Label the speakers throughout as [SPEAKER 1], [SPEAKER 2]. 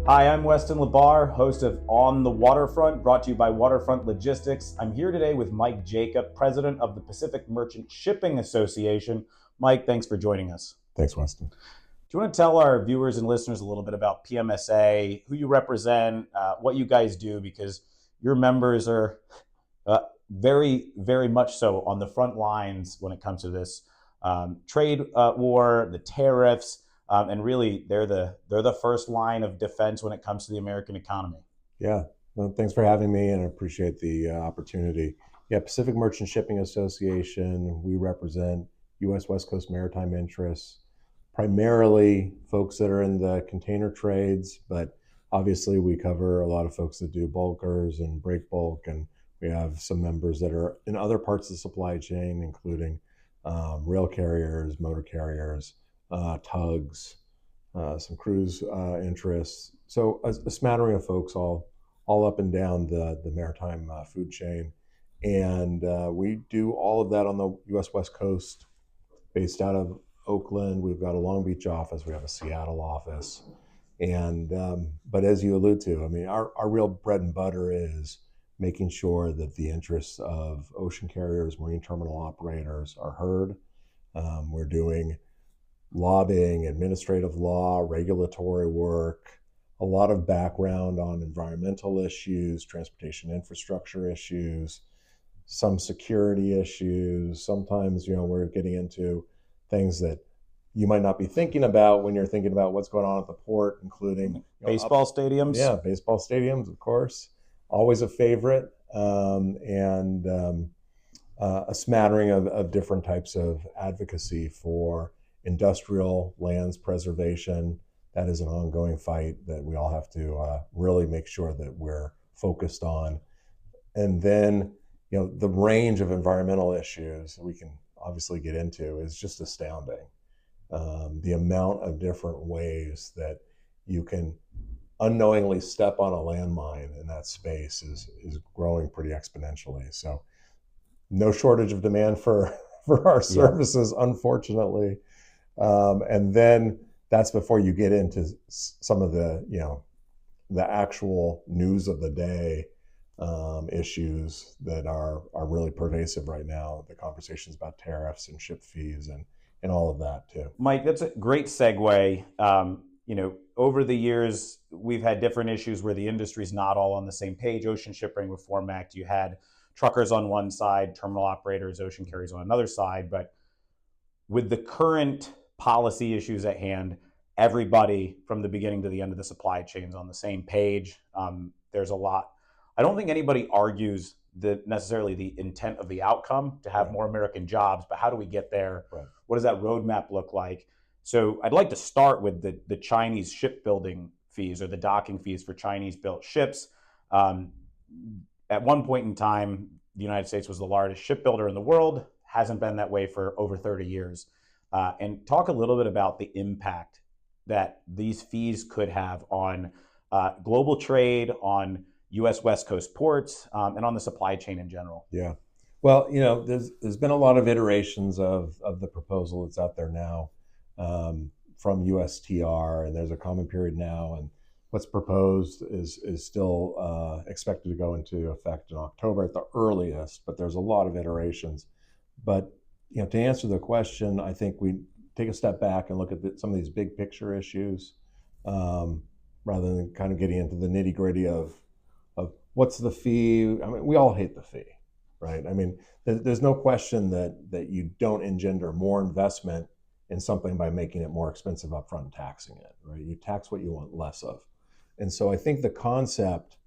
[SPEAKER 1] Hi, I'm Weston LaBar, host of On the Waterfront, brought to you by Waterfront Logistics. I'm here today with Mike Jacob, president of the Pacific Merchant Shipping Association. Mike, thanks for joining us.
[SPEAKER 2] Thanks, Weston.
[SPEAKER 1] Do you want to tell our viewers and listeners a little bit about PMSA, who you represent, what you guys do, because your members are very, very much so on the front lines when it comes to this trade war, the tariffs, and really they're the first line of defense when it comes to the American economy.
[SPEAKER 2] Yeah, well, thanks for having me, and I appreciate the opportunity. Yeah, Pacific Merchant Shipping Association. We represent U.S. West Coast maritime interests, primarily folks that are in the container trades, but obviously we cover a lot of folks that do bulkers and break bulk, and we have some members that are in other parts of the supply chain, including rail carriers, motor carriers, tugs, some cruise interests. So a smattering of folks all up and down the maritime food chain. And we do all of that on the U.S. West Coast, based out of Oakland. We've got a Long Beach office. We have a Seattle office. And but as you allude to, I mean, our real bread and butter is making sure that the interests of ocean carriers, marine terminal operators are heard. We're doing lobbying, administrative law, regulatory work, a lot of background on environmental issues, transportation infrastructure issues, some security issues. Sometimes, we're getting into things that you might not be thinking about when you're thinking about what's going on at the port, including
[SPEAKER 1] Baseball stadiums.
[SPEAKER 2] Yeah, baseball stadiums, of course, always a favorite, and a smattering of different types of advocacy for industrial lands preservation. That is an ongoing fight that we all have to really make sure that we're focused on. And then, the range of environmental issues we can obviously get into is just astounding. The amount of different ways that you can unknowingly step on a landmine in that space is growing pretty exponentially. So no shortage of demand for our services, unfortunately. And then that's before you get into some of the actual news of the day issues that are really pervasive right now. The conversations about tariffs and ship fees and all of that too.
[SPEAKER 1] Mike, that's a great segue. Over the years, we've had different issues where the industry's not all on the same page. Ocean Shipping Reform Act, you had truckers on one side, terminal operators, ocean carriers on another side. But with the current policy issues at hand, everybody from the beginning to the end of the supply chain is on the same page. There's a lot. I don't think anybody argues necessarily the intent of the outcome to have more American jobs, but how do we get there?
[SPEAKER 2] Right.
[SPEAKER 1] What does that roadmap look like? So I'd like to start with the Chinese shipbuilding fees, or the docking fees for Chinese built ships. At one point in time, the United States was the largest shipbuilder in the world. Hasn't been that way for over 30 years. And talk a little bit about the impact that these fees could have on global trade, on U.S. West Coast ports, and on the supply chain in general.
[SPEAKER 2] Yeah. Well, there's been a lot of iterations of the proposal that's out there now from USTR, and there's a comment period now, and what's proposed is still expected to go into effect in October at the earliest, but there's a lot of iterations. But to answer the question, I think we take a step back and look at some of these big picture issues, rather than kind of getting into the nitty gritty of what's the fee. I mean, we all hate the fee, right? I mean, there's no question that you don't engender more investment in something by making it more expensive upfront and taxing it, right? You tax what you want less of. And so I think the concept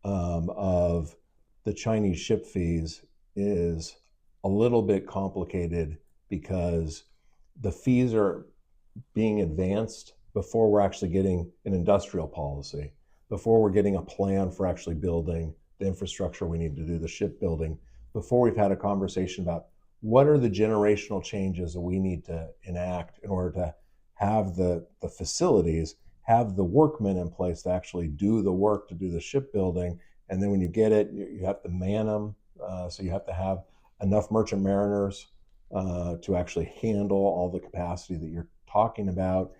[SPEAKER 2] of the Chinese ship fees is a little bit complicated, because the fees are being advanced before we're actually getting an industrial policy, before we're getting a plan for actually building the infrastructure we need to do the shipbuilding, before we've had a conversation about what are the generational changes that we need to enact in order to have the facilities, have the workmen in place to actually do the work, to do the shipbuilding. And then when you get it, you have to man them. So you have to have enough merchant mariners to actually handle all the capacity that you're talking about.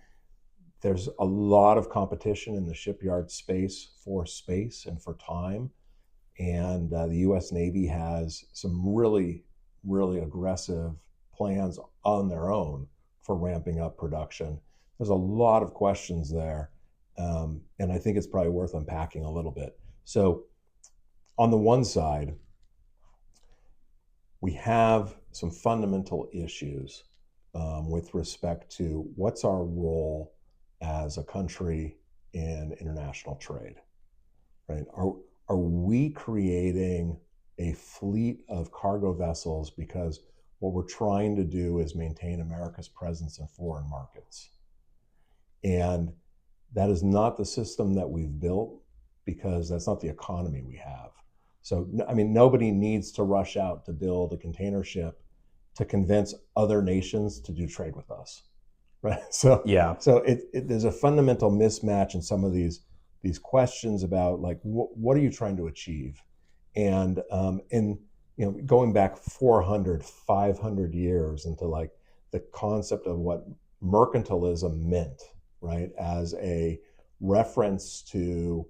[SPEAKER 2] there's a lot of competition in the shipyard space and for time. And the U.S. Navy has some really, really aggressive plans on their own for ramping up production. There's a lot of questions there. And I think it's probably worth unpacking a little bit. So on the one side, we have some fundamental issues with respect to what's our role as a country in international trade, right? Are we creating a fleet of cargo vessels because what we're trying to do is maintain America's presence in foreign markets? And that is not the system that we've built, because that's not the economy we have. So, I mean, nobody needs to rush out to build a container ship to convince other nations to do trade with us, right? So,
[SPEAKER 1] Yeah.
[SPEAKER 2] so there's a fundamental mismatch in some of these questions about, like, what are you trying to achieve? And going back 400, 500 years into like the concept of what mercantilism meant, right, as a reference to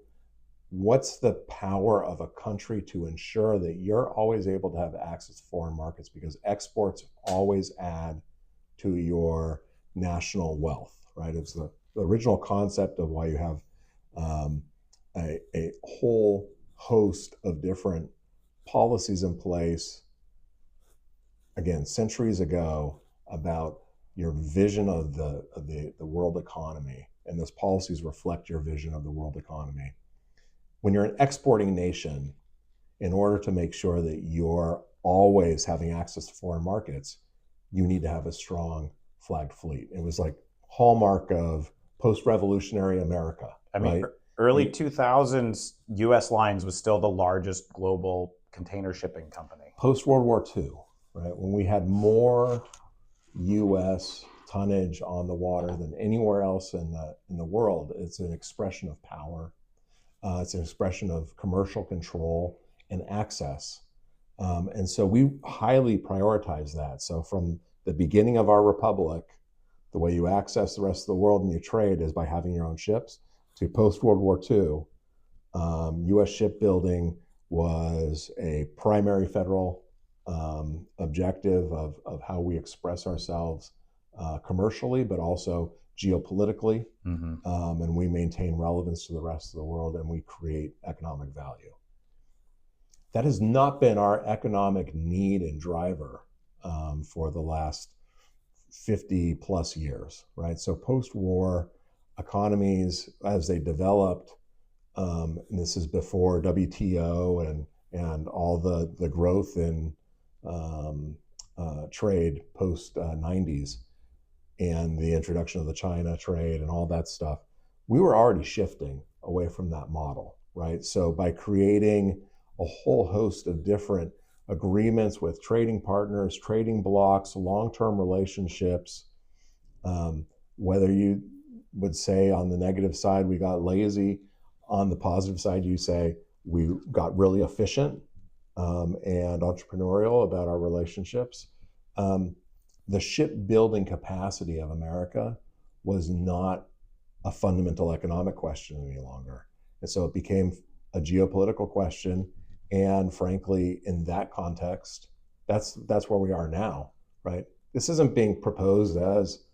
[SPEAKER 2] what's the power of a country to ensure that you're always able to have access to foreign markets, because exports always add to your national wealth, right? It's the original concept of why you have a whole host of different policies in place, again, centuries ago, about your vision of the world economy, and those policies reflect your vision of the world economy. When you're an exporting nation, in order to make sure that you're always having access to foreign markets, you need to have a strong flagged fleet. It was like hallmark of post-revolutionary America.
[SPEAKER 1] I mean,
[SPEAKER 2] right?
[SPEAKER 1] early 2000s, U.S. Lines was still the largest global container shipping company.
[SPEAKER 2] Post-World War II, right, when we had more U.S. tonnage on the water than anywhere else in the world, it's an expression of power. It's an expression of commercial control and access. And so we highly prioritize that. So from the beginning of our republic, the way you access the rest of the world and you trade is by having your own ships. To post-World War II, U.S. shipbuilding was a primary federal objective of how we express ourselves commercially, but also geopolitically.
[SPEAKER 1] Mm-hmm.
[SPEAKER 2] And we maintain relevance to the rest of the world, and we create economic value. That has not been our economic need and driver for the last 50 plus years, right? So post-war economies, as they developed, and this is before WTO and all the growth in trade post 90s, and the introduction of the China trade and all that stuff, we were already shifting away from that model, right? So by creating a whole host of different agreements with trading partners, trading blocks, long-term relationships, whether you would say on the negative side, we got lazy, on the positive side, you say we got really efficient and entrepreneurial about our relationships. The shipbuilding capacity of America was not a fundamental economic question any longer. And so it became a geopolitical question. And frankly, in that context, that's where we are now, right? This isn't being proposed as,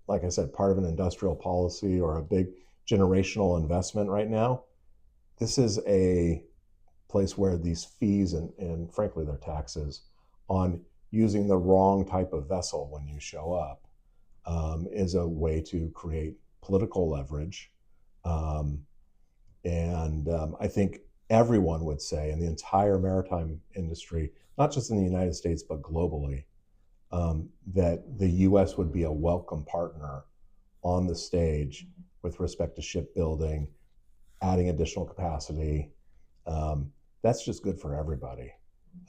[SPEAKER 2] like I said, part of an industrial policy or a big generational investment right now. This is a place where these fees and frankly, their taxes on using the wrong type of vessel when you show up is a way to create political leverage. I think everyone would say in the entire maritime industry, not just in the United States, but globally, that the US would be a welcome partner on the stage with respect to shipbuilding, adding additional capacity. That's just good for everybody.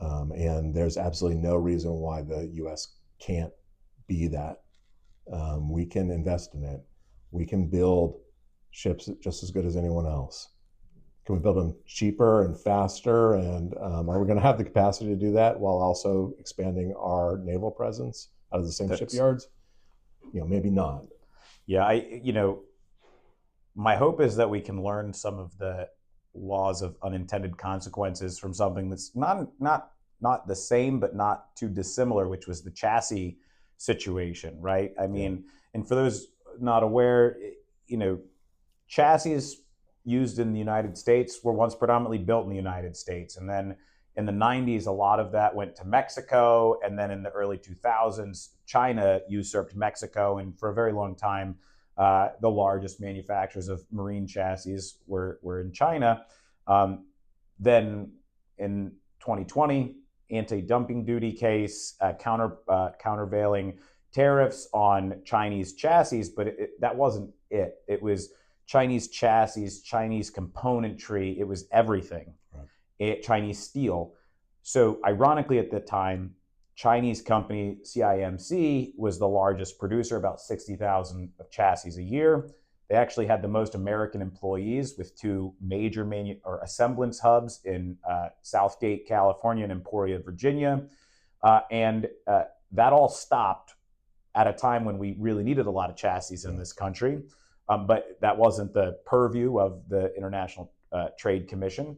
[SPEAKER 2] And there's absolutely no reason why the US can't be that. We can invest in it. We can build ships just as good as anyone else. Can we build them cheaper and faster? And are we going to have the capacity to do that while also expanding our naval presence out of the same shipyards? Maybe not.
[SPEAKER 1] Yeah, my hope is that we can learn some of the laws of unintended consequences from something that's not the same, but not too dissimilar, which was the chassis situation, right? I
[SPEAKER 2] Yeah.
[SPEAKER 1] mean, and for those not aware, you know, chassis used in the United States were once predominantly built in the United States. And then in the 90s, a lot of that went to Mexico. And then in the early 2000s, China usurped Mexico. And for a very long time, the largest manufacturers of marine chassis were in China. Then in 2020, anti-dumping duty case, countervailing tariffs on Chinese chassis, but that wasn't it. It was Chinese chassis, Chinese componentry, it was everything. Right. Chinese steel. So ironically at the time, Chinese company CIMC was the largest producer, about 60,000 of chassis a year. They actually had the most American employees with two major assemblance hubs in Southgate, California and Emporia, Virginia. And that all stopped at a time when we really needed a lot of chassis in this country. But that wasn't the purview of the International Trade Commission.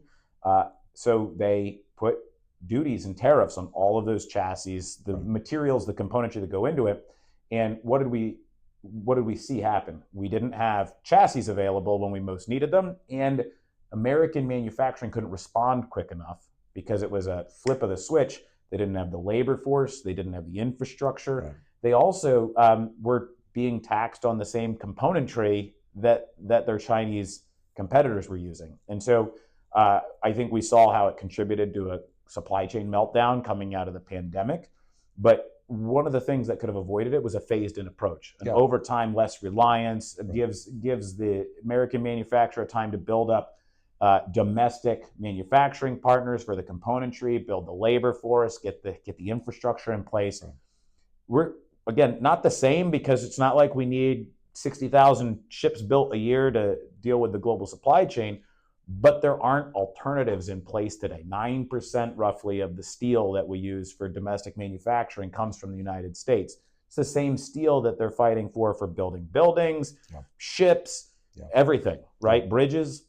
[SPEAKER 1] So they put duties and tariffs on all of those chassis, the materials, the componentry that go into it. And what did we see happen? We didn't have chassis available when we most needed them, and American manufacturing couldn't respond quick enough because it was a flip of the switch. They didn't have the labor force, they didn't have the infrastructure. Right. They also were being taxed on the same componentry that their Chinese competitors were using. And so I think we saw how it contributed to a supply chain meltdown coming out of the pandemic. But one of the things that could have avoided it was a phased-in approach. And over time, less reliance gives the American manufacturer time to build up domestic manufacturing partners for the componentry, build the labor force, get the infrastructure in place. We're, again, not the same, because it's not like we need 60,000 ships built a year to deal with the global supply chain, but there aren't alternatives in place today. 9% roughly of the steel that we use for domestic manufacturing comes from the United States. It's the same steel that they're fighting for building buildings, ships, everything, right? Bridges.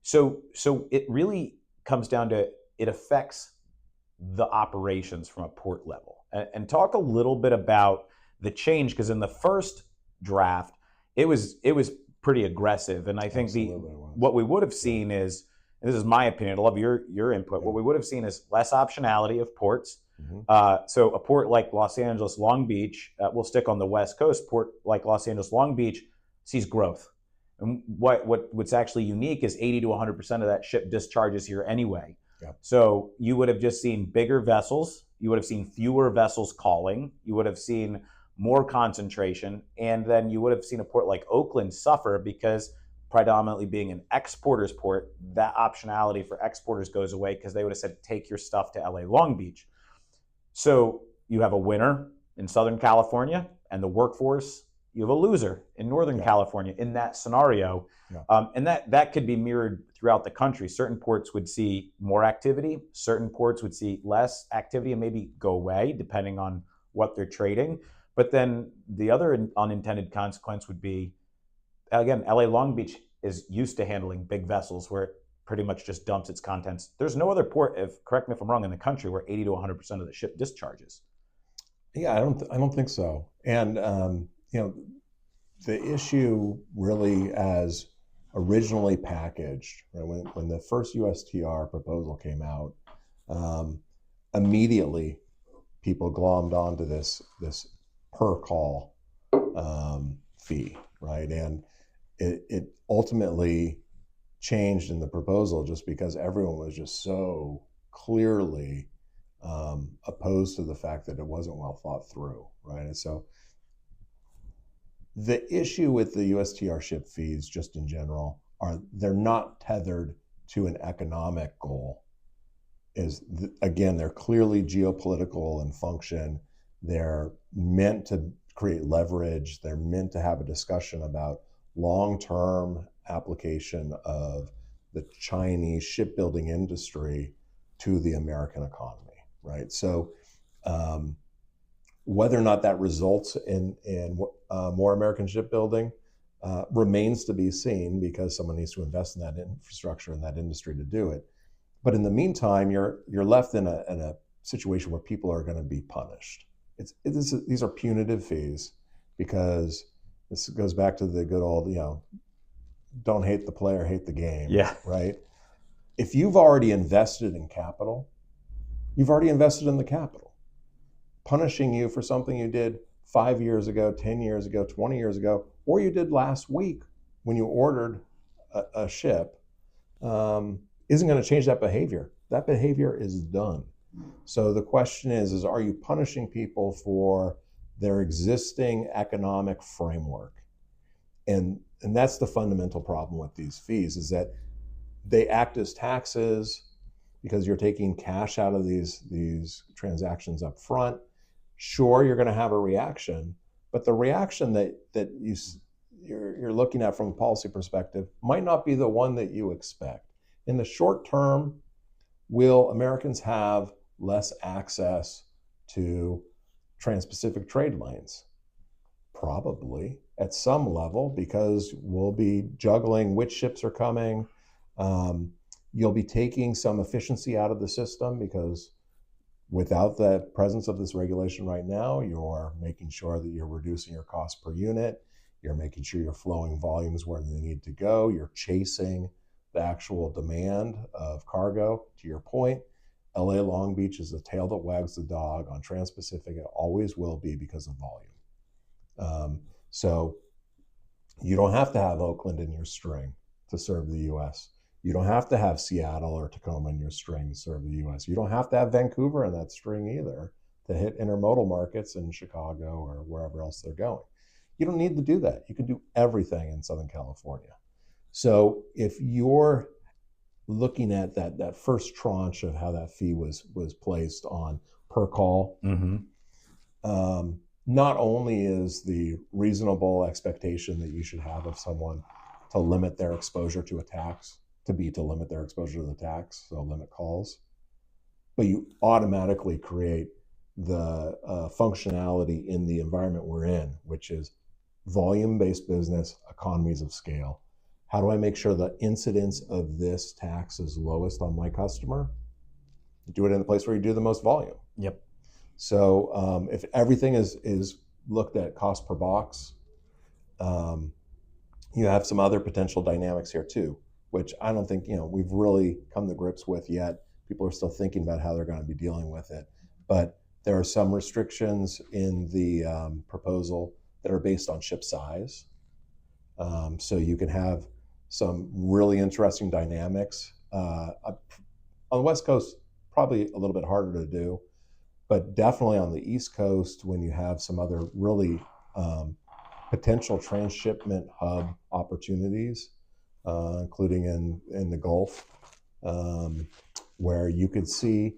[SPEAKER 1] So it really comes down to, it affects the operations from a port level. And talk a little bit about the change, because in the first draft, it was pretty aggressive. And I think what we would have seen is, and this is my opinion, I love your input, what we would have seen is less optionality of ports. So a port like Los Angeles, Long Beach, we'll stick on the West Coast, port like Los Angeles, Long Beach sees growth. And what's actually unique is 80 to 100% of that ship discharges here anyway. So you would have just seen bigger vessels, you would have seen fewer vessels calling, you would have seen more concentration, and then you would have seen a port like Oakland suffer, because predominantly being an exporter's port, that optionality for exporters goes away, because they would have said, take your stuff to LA Long Beach. So you have a winner in Southern California, and the workforce, you have a loser in Northern California in that scenario. And that could be mirrored throughout the country. Certain ports would see more activity, certain ports would see less activity and maybe go away depending on what they're trading. But then the other unintended consequence would be, again, LA Long Beach is used to handling big vessels where it pretty much just dumps its contents. There's no other port, correct me if I'm wrong, in the country where 80 to 100% of the ship discharges.
[SPEAKER 2] Yeah, I don't think so. And the issue really, as originally packaged, right, when the first USTR proposal came out, immediately people glommed onto this per call fee, right? And it ultimately changed in the proposal just because everyone was just so clearly opposed to the fact that it wasn't well thought through, right? And so the issue with the USTR ship fees, just in general, are they're not tethered to an economic goal. Again, they're clearly geopolitical in function. They're meant to create leverage. They're meant to have a discussion about long-term application of the Chinese shipbuilding industry to the American economy, right? So whether or not that results in more American shipbuilding, remains to be seen because someone needs to invest in that infrastructure in that industry to do it. But in the meantime, you're left in a situation where people are going to be punished. These are punitive fees because this goes back to the good old, don't hate the player, hate the game,
[SPEAKER 1] Yeah.
[SPEAKER 2] right? If you've already invested in capital, you've already invested in the capital. Punishing you for something you did 5 years ago, 10 years ago, 20 years ago, or you did last week when you ordered a ship, isn't going to change that behavior. That behavior is done. So the question is are you punishing people for their existing economic framework? And that's the fundamental problem with these fees, is that they act as taxes because you're taking cash out of these transactions up front. Sure, you're going to have a reaction, but the reaction that you're looking at from a policy perspective might not be the one that you expect. In the short term, will Americans have less access to trans-Pacific trade lanes? Probably at some level, because we'll be juggling which ships are coming. You'll be taking some efficiency out of the system because without the presence of this regulation right now, you're making sure that you're reducing your cost per unit. You're making sure you're flowing volumes where they need to go. You're chasing the actual demand of cargo. To your point, LA Long Beach is the tail that wags the dog on Trans-Pacific. It always will be because of volume. So you don't have to have Oakland in your string to serve the US. You don't have to have Seattle or Tacoma in your string to serve the US. You don't have to have Vancouver in that string either to hit intermodal markets in Chicago or wherever else they're going. You don't need to do that. You can do everything in Southern California. So if you're looking at that first tranche of how that fee was placed on per call, not only is the reasonable expectation that you should have of someone to limit their exposure to a tax, to limit their exposure to the tax, so limit calls, but you automatically create the functionality in the environment we're in, which is volume-based business, economies of scale. How do I make sure the incidence of this tax is lowest on my customer? Do it in the place where you do the most volume.
[SPEAKER 1] Yep.
[SPEAKER 2] So if everything is looked at cost per box, you have some other potential dynamics here too, which I don't think we've really come to grips with yet. People are still thinking about how they're going to be dealing with it, but there are some restrictions in the proposal that are based on ship size. So you can have some really interesting dynamics. On the West Coast, probably a little bit harder to do, but definitely on the East Coast, when you have some other really potential transshipment hub opportunities, including in the Gulf, where you could see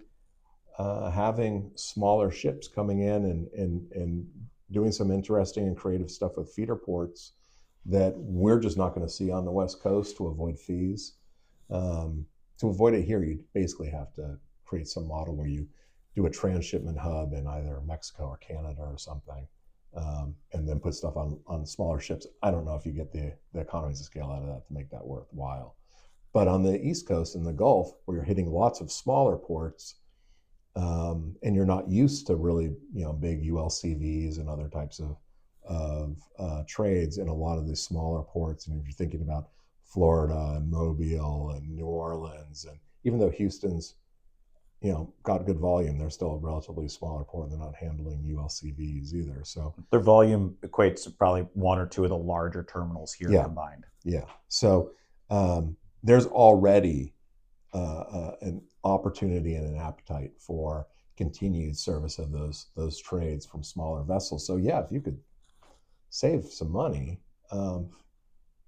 [SPEAKER 2] having smaller ships coming in and doing some interesting and creative stuff with feeder ports that we're just not going to see on the West Coast to avoid fees. To avoid it here, you basically have to create some model where you do a transshipment hub in either Mexico or Canada or something, and then put stuff on smaller ships. I don't know if you get the economies of scale out of that to make that worthwhile. But on the East Coast in the Gulf, where you're hitting lots of smaller ports, and you're not used to really big ULCVs and other types of trades in a lot of these smaller ports, and if you're thinking about Florida and Mobile and New Orleans, and even though Houston's got good volume, they're still a relatively smaller port. They're not handling ULCVs either. So
[SPEAKER 1] their volume equates to probably one or two of the larger terminals here combined.
[SPEAKER 2] Yeah. So there's already an opportunity and an appetite for continued service of those trades from smaller vessels. So yeah, if you could save some money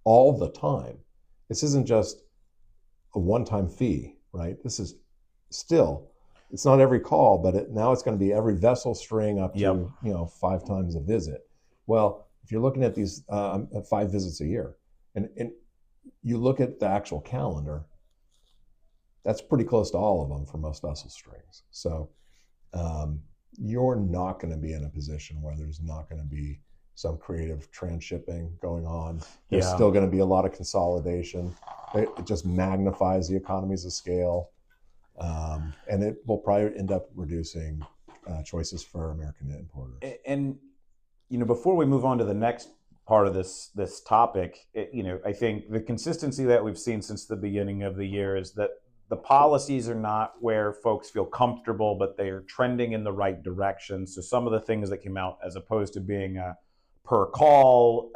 [SPEAKER 2] all the time, this isn't just a one-time fee, right? This is still, it's not every call, but now it's going to be every vessel string up to 5 times a visit. Well, if you're looking at these 5 visits a year, and you look at the actual calendar, that's pretty close to all of them for most vessel strings. So you're not going to be in a position where there's not going to be some creative transshipping going on. There's
[SPEAKER 1] Yeah.
[SPEAKER 2] still going to be a lot of consolidation. It just magnifies the economies of scale, and it will probably end up reducing choices for American importers.
[SPEAKER 1] And before we move on to the next part of this topic, I think the consistency that we've seen since the beginning of the year is that the policies are not where folks feel comfortable, but they are trending in the right direction. So some of the things that came out, as opposed to being a per call,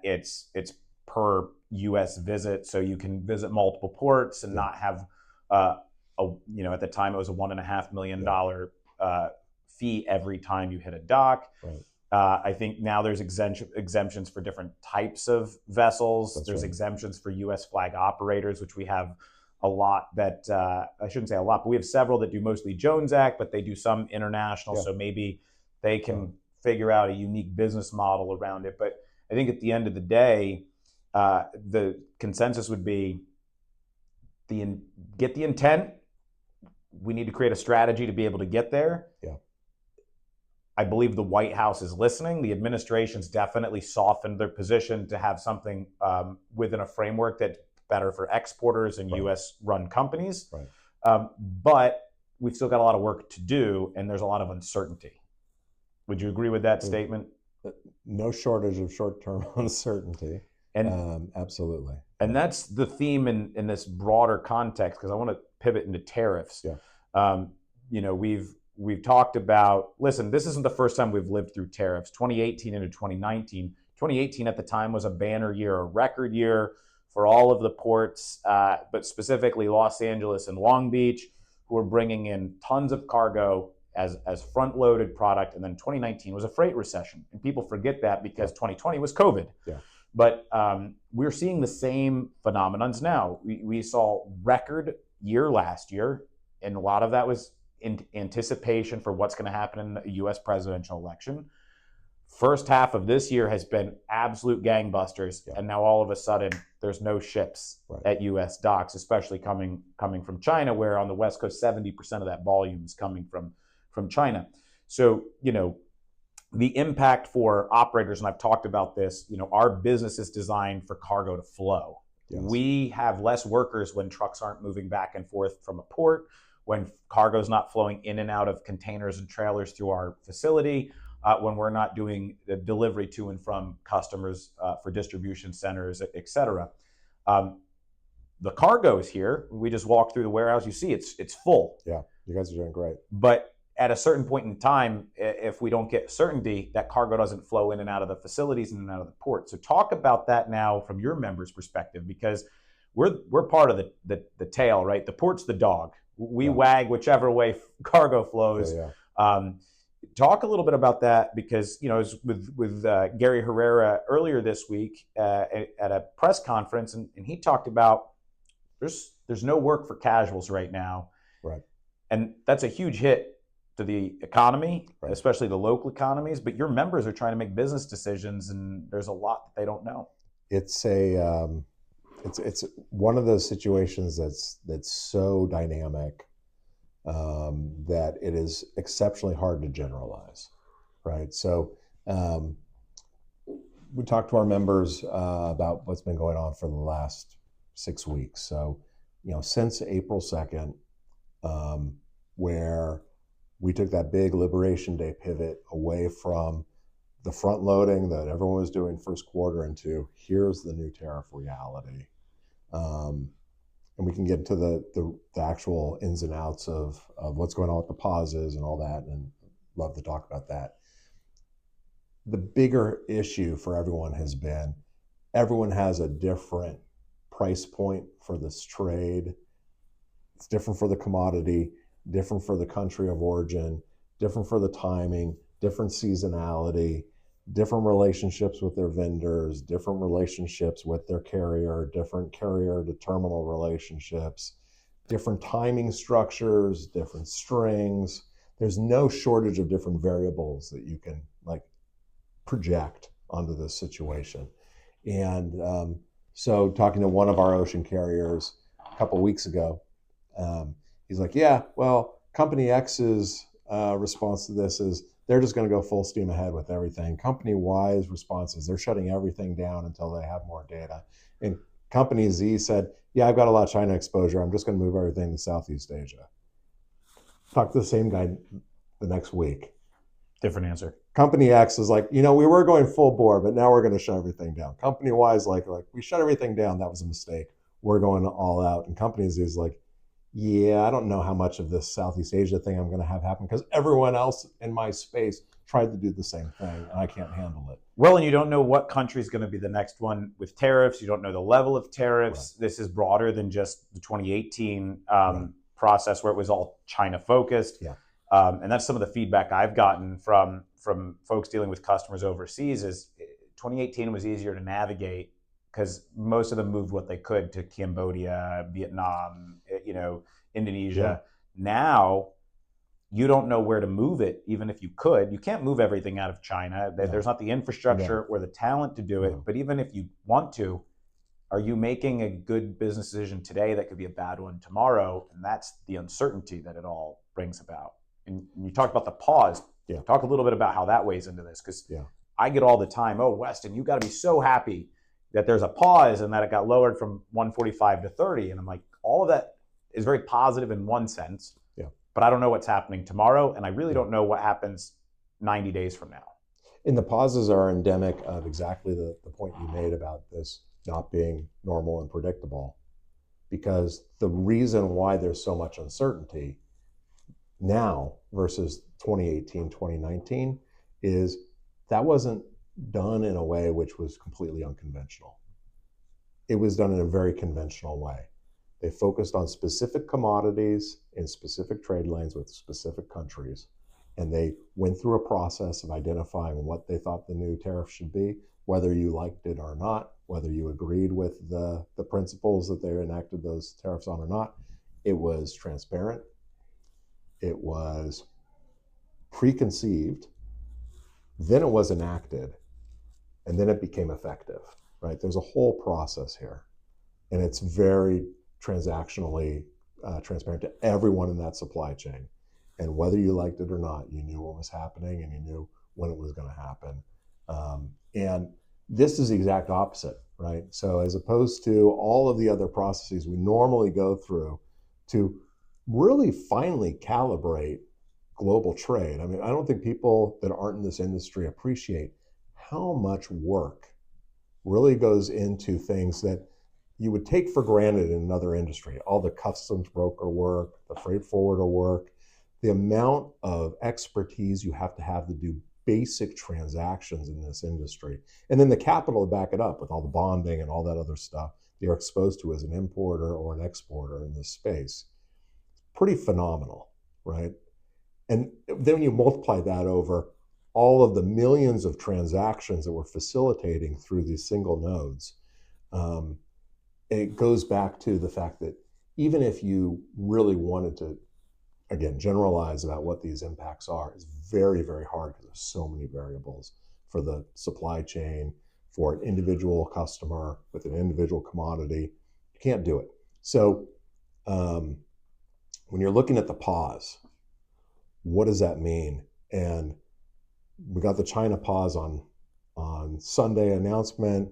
[SPEAKER 1] it's per U.S. visit, so you can visit multiple ports and not have at the time it was a $1.5 million fee every time you hit a dock.
[SPEAKER 2] Right.
[SPEAKER 1] I think now there's exemptions for different types of vessels. There's exemptions for U.S. flag operators, which we have a lot that, I shouldn't say a lot, but we have several that do mostly Jones Act, but they do some international. So maybe they can figure out a unique business model around it. But I think at the end of the day, the consensus would be get the intent. We need to create a strategy to be able to get there.
[SPEAKER 2] Yeah.
[SPEAKER 1] I believe the White House is listening. The administration's definitely softened their position to have something within a framework that's better for exporters and U.S.-run companies.
[SPEAKER 2] Right.
[SPEAKER 1] But we've still got a lot of work to do, and there's a lot of uncertainty. Would you agree with that statement?
[SPEAKER 2] No shortage of short-term uncertainty. And absolutely.
[SPEAKER 1] And that's the theme in this broader context, because I want to pivot into tariffs.
[SPEAKER 2] Yeah.
[SPEAKER 1] We've talked about, listen, this isn't the first time we've lived through tariffs. 2018 into 2019. 2018 at the time was a banner year, a record year for all of the ports, but specifically Los Angeles and Long Beach, who were bringing in tons of cargo as front-loaded product. And then 2019 was a freight recession. And people forget that because 2020 was COVID.
[SPEAKER 2] Yeah.
[SPEAKER 1] But we're seeing the same phenomenons now. We saw record year last year, and a lot of that was in anticipation for what's going to happen in the U.S. presidential election. First half of this year has been absolute gangbusters, and now all of a sudden there's no ships at U.S. docks, especially coming from China, where on the West Coast 70% of that volume is coming from China. So the impact for operators, and I've talked about this, our business is designed for cargo to flow. Yes. We have less workers when trucks aren't moving back and forth from a port, when cargo is not flowing in and out of containers and trailers through our facility, when we're not doing the delivery to and from customers for distribution centers, et cetera. The cargo is here. We just walk through the warehouse. You see it's full.
[SPEAKER 2] Yeah, you guys are doing great.
[SPEAKER 1] But at a certain point in time, if we don't get certainty, that cargo doesn't flow in and out of the facilities and out of the port. So talk about that now from your members' perspective, because we're part of the tail, right? The port's the dog. We wag whichever way cargo flows. Yeah. Talk a little bit about that, because as with Gary Herrera earlier this week at a press conference, and he talked about there's no work for casuals right now,
[SPEAKER 2] right? And
[SPEAKER 1] that's a huge hit to the economy, especially the local economies. But your members are trying to make business decisions, and there's a lot that they don't know.
[SPEAKER 2] It's it's one of those situations that's so dynamic that it is exceptionally hard to generalize, right? So we talked to our members about what's been going on for the last 6 weeks. So since April 2nd, where we took that big Liberation Day pivot away from the front loading that everyone was doing first quarter into here's the new tariff reality. And we can get into the actual ins and outs of what's going on with the pauses and all that, and love to talk about that. The bigger issue for everyone has been everyone has a different price point for this trade. It's different for the commodity, different for the country of origin, different for the timing, different seasonality, different relationships with their vendors, different relationships with their carrier, different carrier to terminal relationships, different timing structures, different strings. There's no shortage of different variables that you can project onto this situation. And so talking to one of our ocean carriers a couple of weeks ago, he's like, yeah, well, Company X's response to this is they're just going to go full steam ahead with everything. Company-wise responses, they're shutting everything down until they have more data. And Company Z said, yeah, I've got a lot of China exposure. I'm just going to move everything to Southeast Asia. Talk to the same guy the next week.
[SPEAKER 1] Different answer.
[SPEAKER 2] Company X is like, we were going full bore, but now we're going to shut everything down. Company Y is like we shut everything down. That was a mistake. We're going all out. And Company Z is like, yeah, I don't know how much of this Southeast Asia thing I'm going to have happen because everyone else in my space tried to do the same thing, and I can't handle it.
[SPEAKER 1] Well, and you don't know what country is going to be the next one with tariffs. You don't know the level of tariffs. Right. This is broader than just the 2018 process where it was all China focused.
[SPEAKER 2] Yeah.
[SPEAKER 1] And that's some of the feedback I've gotten from folks dealing with customers overseas is 2018 was easier to navigate because most of them moved what they could to Cambodia, Vietnam, Indonesia. Yeah. Now, you don't know where to move it, even if you could. You can't move everything out of China. No. There's not the infrastructure or the talent to do it. No. But even if you want to, are you making a good business decision today that could be a bad one tomorrow? And that's the uncertainty that it all brings about. And you talked about the pause.
[SPEAKER 2] Yeah.
[SPEAKER 1] Talk a little bit about how that weighs into this, because I get all the time, oh, Weston, you got to be so happy that there's a pause and that it got lowered from 145 to 30. And I'm like, all of that is very positive in one sense, but I don't know what's happening tomorrow, and I really don't know what happens 90 days from now.
[SPEAKER 2] And the pauses are endemic of exactly the point you made about this not being normal and predictable, because the reason why there's so much uncertainty now versus 2018, 2019 is that wasn't done in a way which was completely unconventional. It was done in a very conventional way. They focused on specific commodities in specific trade lanes with specific countries, and they went through a process of identifying what they thought the new tariff should be, whether you liked it or not, whether you agreed with the principles that they enacted those tariffs on or not. It was transparent. It was preconceived. Then it was enacted, and then it became effective, right? There's a whole process here, and it's very transactionally transparent to everyone in that supply chain. And whether you liked it or not, you knew what was happening and you knew when it was going to happen. And this is the exact opposite, right? So as opposed to all of the other processes we normally go through to really finally calibrate global trade. I mean, I don't think people that aren't in this industry appreciate how much work really goes into things that you would take for granted in another industry. All the customs broker work, the freight forwarder work, the amount of expertise you have to do basic transactions in this industry. And then the capital to back it up with all the bonding and all that other stuff you're exposed to as an importer or an exporter in this space. Pretty phenomenal, right? And then you multiply that over all of the millions of transactions that we're facilitating through these single nodes. It goes back to the fact that even if you really wanted to, again, generalize about what these impacts are, it's very, very hard because there's so many variables for the supply chain, for an individual customer with an individual commodity. You can't do it. So when you're looking at the pause, what does that mean? And we got the China pause on Sunday announcement.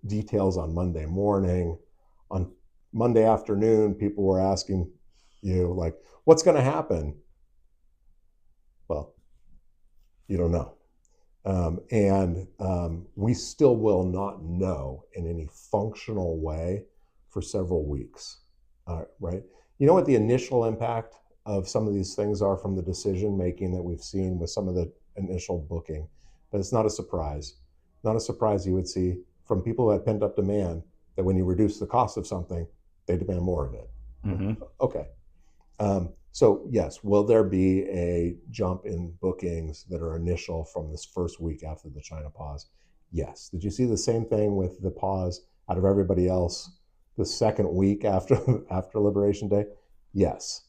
[SPEAKER 2] Details on Monday morning. On Monday afternoon, people were asking you, like, what's going to happen? Well, you don't know. We still will not know in any functional way for several weeks, right? You know what the initial impact of some of these things are from the decision making that we've seen with some of the initial booking, but it's not a surprise. Not a surprise you would see from people who had pent up demand that when you reduce the cost of something, they demand more of it.
[SPEAKER 1] Mm-hmm.
[SPEAKER 2] Okay. So yes, will there be a jump in bookings that are initial from this first week after the China pause? Yes. Did you see the same thing with the pause out of everybody else the second week after Liberation Day? Yes.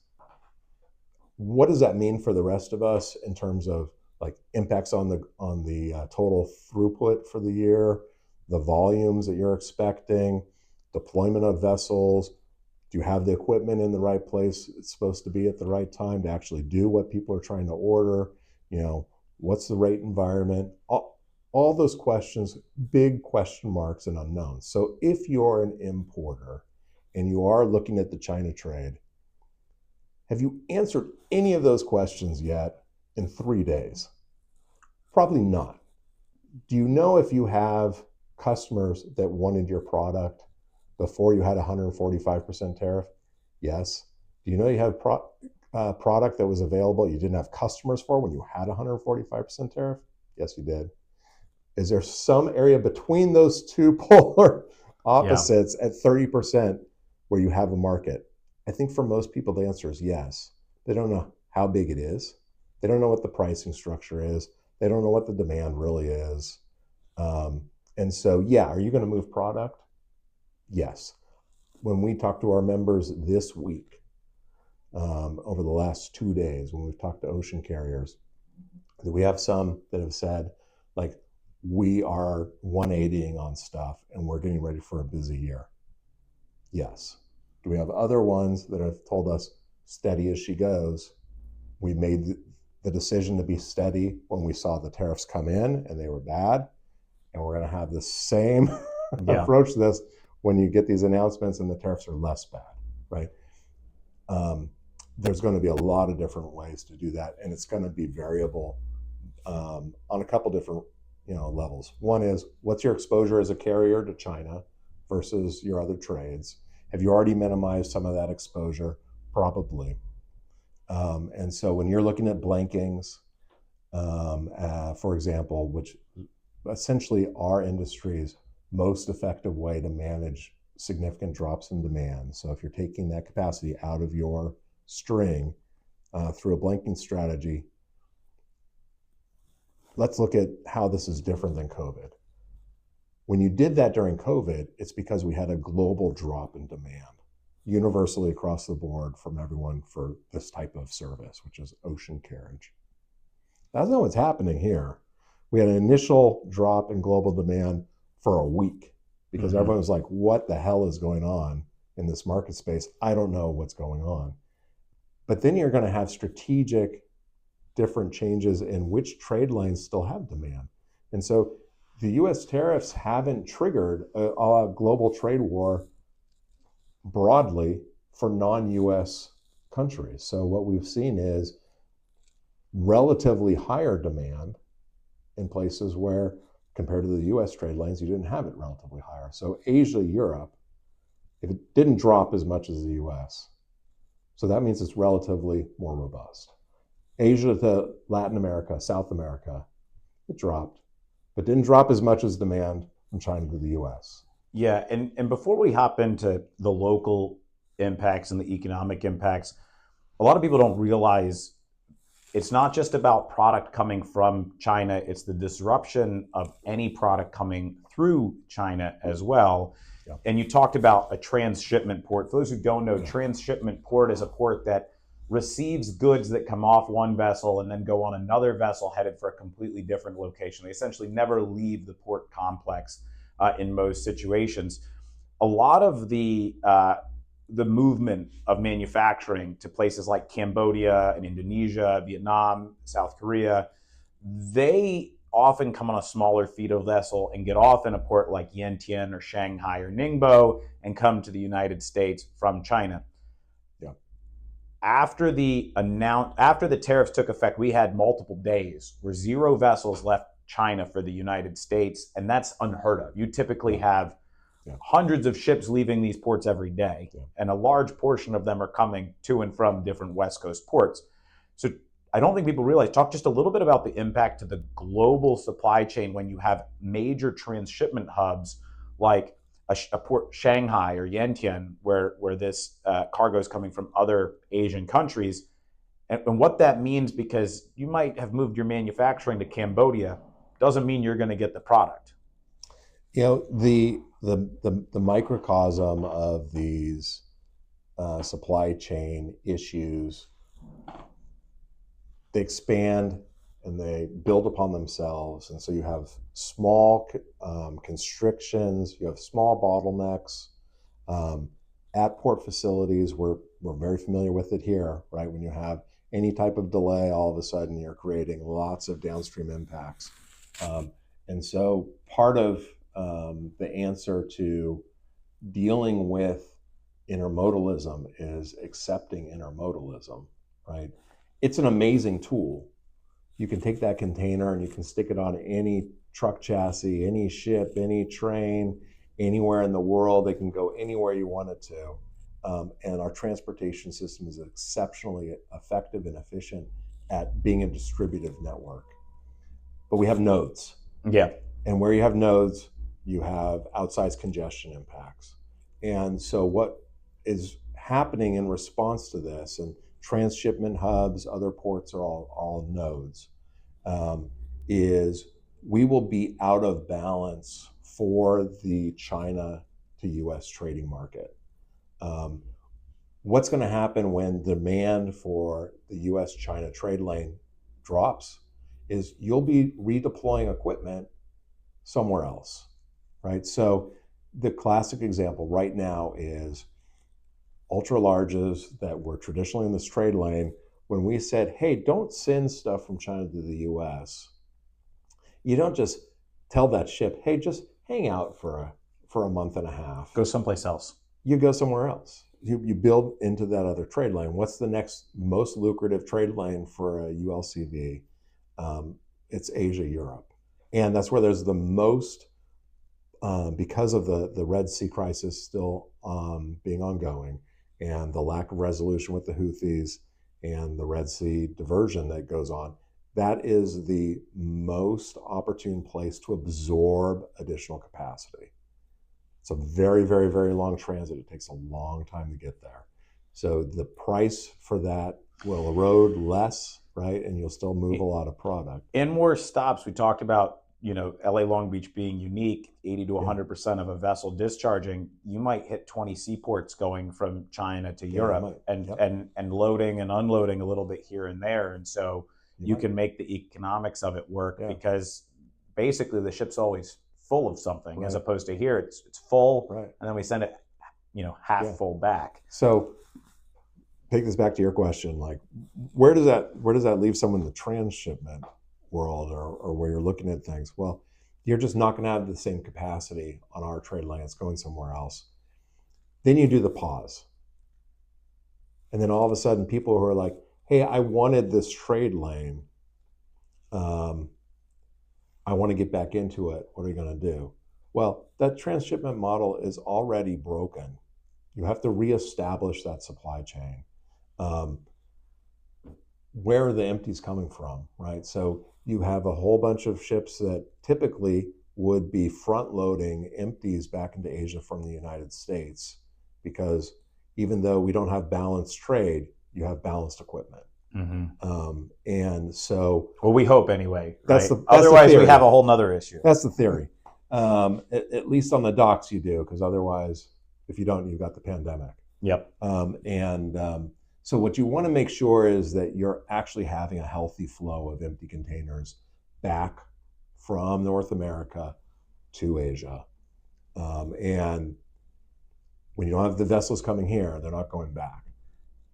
[SPEAKER 2] What does that mean for the rest of us in terms of like impacts on the total throughput for the year, the volumes that you're expecting, deployment of vessels? Do you have the equipment in the right place it's supposed to be at the right time to actually do what people are trying to order? What's the rate environment? All those questions, big question marks and unknowns. So if you're an importer and you are looking at the China trade, have you answered any of those questions yet in 3 days? Probably not. Do you know if you have customers that wanted your product before you had 145% tariff? Yes. Do you know you have product that was available you didn't have customers for when you had 145% tariff? Yes, you did. Is there some area between those two polar opposites at 30% where you have a market? I think for most people, the answer is yes. They don't know how big it is. They don't know what the pricing structure is. They don't know what the demand really is. And so, yeah, are you going to move product? Yes. When we talk to our members this week, over the last 2 days, when we've talked to ocean carriers, we have some that have said, like, we are 180ing on stuff and we're getting ready for a busy year. Yes. Do we have other ones that have told us steady as she goes? We made the decision to be steady when we saw the tariffs come in and they were bad. And we're going to have the same approach to this when you get these announcements and the tariffs are less bad, right? There's going to be a lot of different ways to do that, and it's going to be variable on a couple different levels. One is, what's your exposure as a carrier to China versus your other trades? Have you already minimized some of that exposure? Probably. And so when you're looking at blankings, for example, which essentially our industry's most effective way to manage significant drops in demand. So if you're taking that capacity out of your string through a blanking strategy, let's look at how this is different than COVID. When you did that during COVID, it's because we had a global drop in demand universally across the board from everyone for this type of service, which is ocean carriage. That's not what's happening here. We had an initial drop in global demand for a week because everyone was like, what the hell is going on in this market space? I don't know what's going on. But then you're going to have strategic different changes in which trade lanes still have demand. And so the US tariffs haven't triggered a global trade war broadly for non-US countries. So what we've seen is relatively higher demand in places where, compared to the US trade lanes, you didn't have it relatively higher. So Asia, Europe, if it didn't drop as much as the US, so that means it's relatively more robust. Asia to Latin America, South America, it dropped, but didn't drop as much as demand from China to the US.
[SPEAKER 1] Yeah, and before we hop into the local impacts and the economic impacts, a lot of people don't realize it's not just about product coming from China, it's the disruption of any product coming through China as well. Yeah. And you talked about a transshipment port. For those who don't know, transshipment port is a port that receives goods that come off one vessel and then go on another vessel headed for a completely different location. They essentially never leave the port complex in most situations. A lot of the movement of manufacturing to places like Cambodia and Indonesia, Vietnam, South Korea, they often come on a smaller feeder vessel and get off in a port like Yantian or Shanghai or Ningbo and come to the United States from China.
[SPEAKER 2] Yeah.
[SPEAKER 1] After the tariffs took effect, we had multiple days where 0 vessels left China for the United States, and that's unheard of. You typically have hundreds of ships leaving these ports every day, and a large portion of them are coming to and from different West Coast ports. So I don't think people realize, talk just a little bit about the impact to the global supply chain when you have major transshipment hubs like a port, Shanghai or Yantian, where this cargo is coming from other Asian countries, and what that means, because you might have moved your manufacturing to Cambodia, doesn't mean you're going to get the product.
[SPEAKER 2] The microcosm of these supply chain issues, they expand and they build upon themselves. And so you have small constrictions, you have small bottlenecks at port facilities. We're very familiar with it here, right? When you have Any type of delay, all of a sudden you're creating lots of downstream impacts. And so part of the answer to dealing with intermodalism is accepting intermodalism, right? It's an amazing tool. You can take that container and you can stick it on any truck chassis, any ship, any train, anywhere in the world. They can go anywhere you want it to. And our transportation system is exceptionally effective and efficient at being a distributive network. But we have nodes.
[SPEAKER 1] Yeah.
[SPEAKER 2] And where you have nodes, you have outsized congestion impacts. And so what is happening in response to this, and transshipment hubs, other ports are all nodes, is we will be out of balance for the China to US trading market. What's going to happen when demand for the US China trade lane drops is you'll be redeploying equipment somewhere else, right? So the classic example right now is ultra larges that were traditionally in this trade lane. When we said, hey, don't send stuff from China to the US, you don't just tell that ship, hey, just hang out for a month and a half.
[SPEAKER 1] Go someplace else.
[SPEAKER 2] You go somewhere else. You build into that other trade lane. What's the next most lucrative trade lane for a ULCV? It's Asia, Europe. And that's where there's the most, because of the Red Sea crisis still being ongoing and the lack of resolution with the Houthis and the Red Sea diversion that goes on, that is the most opportune place to absorb additional capacity. It's a very, very, very long transit. It takes a long time to get there. So the price for that will erode less, right? And you'll still move a lot of product.
[SPEAKER 1] And more stops. We talked about, LA Long Beach being unique, 80 to 100% of a vessel discharging. You might hit 20 seaports going from China to Europe and loading and unloading a little bit here and there. And so you can make the economics of it work because basically the ship's always full of something, as opposed to here it's full, and then we send it half full back.
[SPEAKER 2] So take this back to your question, like where does that leave someone in the transshipment world or where you're looking at things? Well, you're just not going to have the same capacity on our trade lane. It's going somewhere else. Then you do the pause, and then all of a sudden people who are like, hey, I wanted this trade lane, I want to get back into it. What are you going to do? Well, that transshipment model is already broken. You have to reestablish that supply chain. Where are the empties coming from, right? So you have a whole bunch of ships that typically would be front loading empties back into Asia from the United States, because even though we don't have balanced trade, you have balanced equipment. And so,
[SPEAKER 1] well, we hope anyway.
[SPEAKER 2] That's
[SPEAKER 1] right?
[SPEAKER 2] the
[SPEAKER 1] Otherwise,
[SPEAKER 2] theory.
[SPEAKER 1] We have a whole nother issue.
[SPEAKER 2] That's the theory. At least on the docks, you do, because otherwise, if you don't, you've got the pandemic.
[SPEAKER 1] Yep.
[SPEAKER 2] So what you want to make sure is that you're actually having a healthy flow of empty containers back from North America to Asia. And when you don't have the vessels coming here, they're not going back.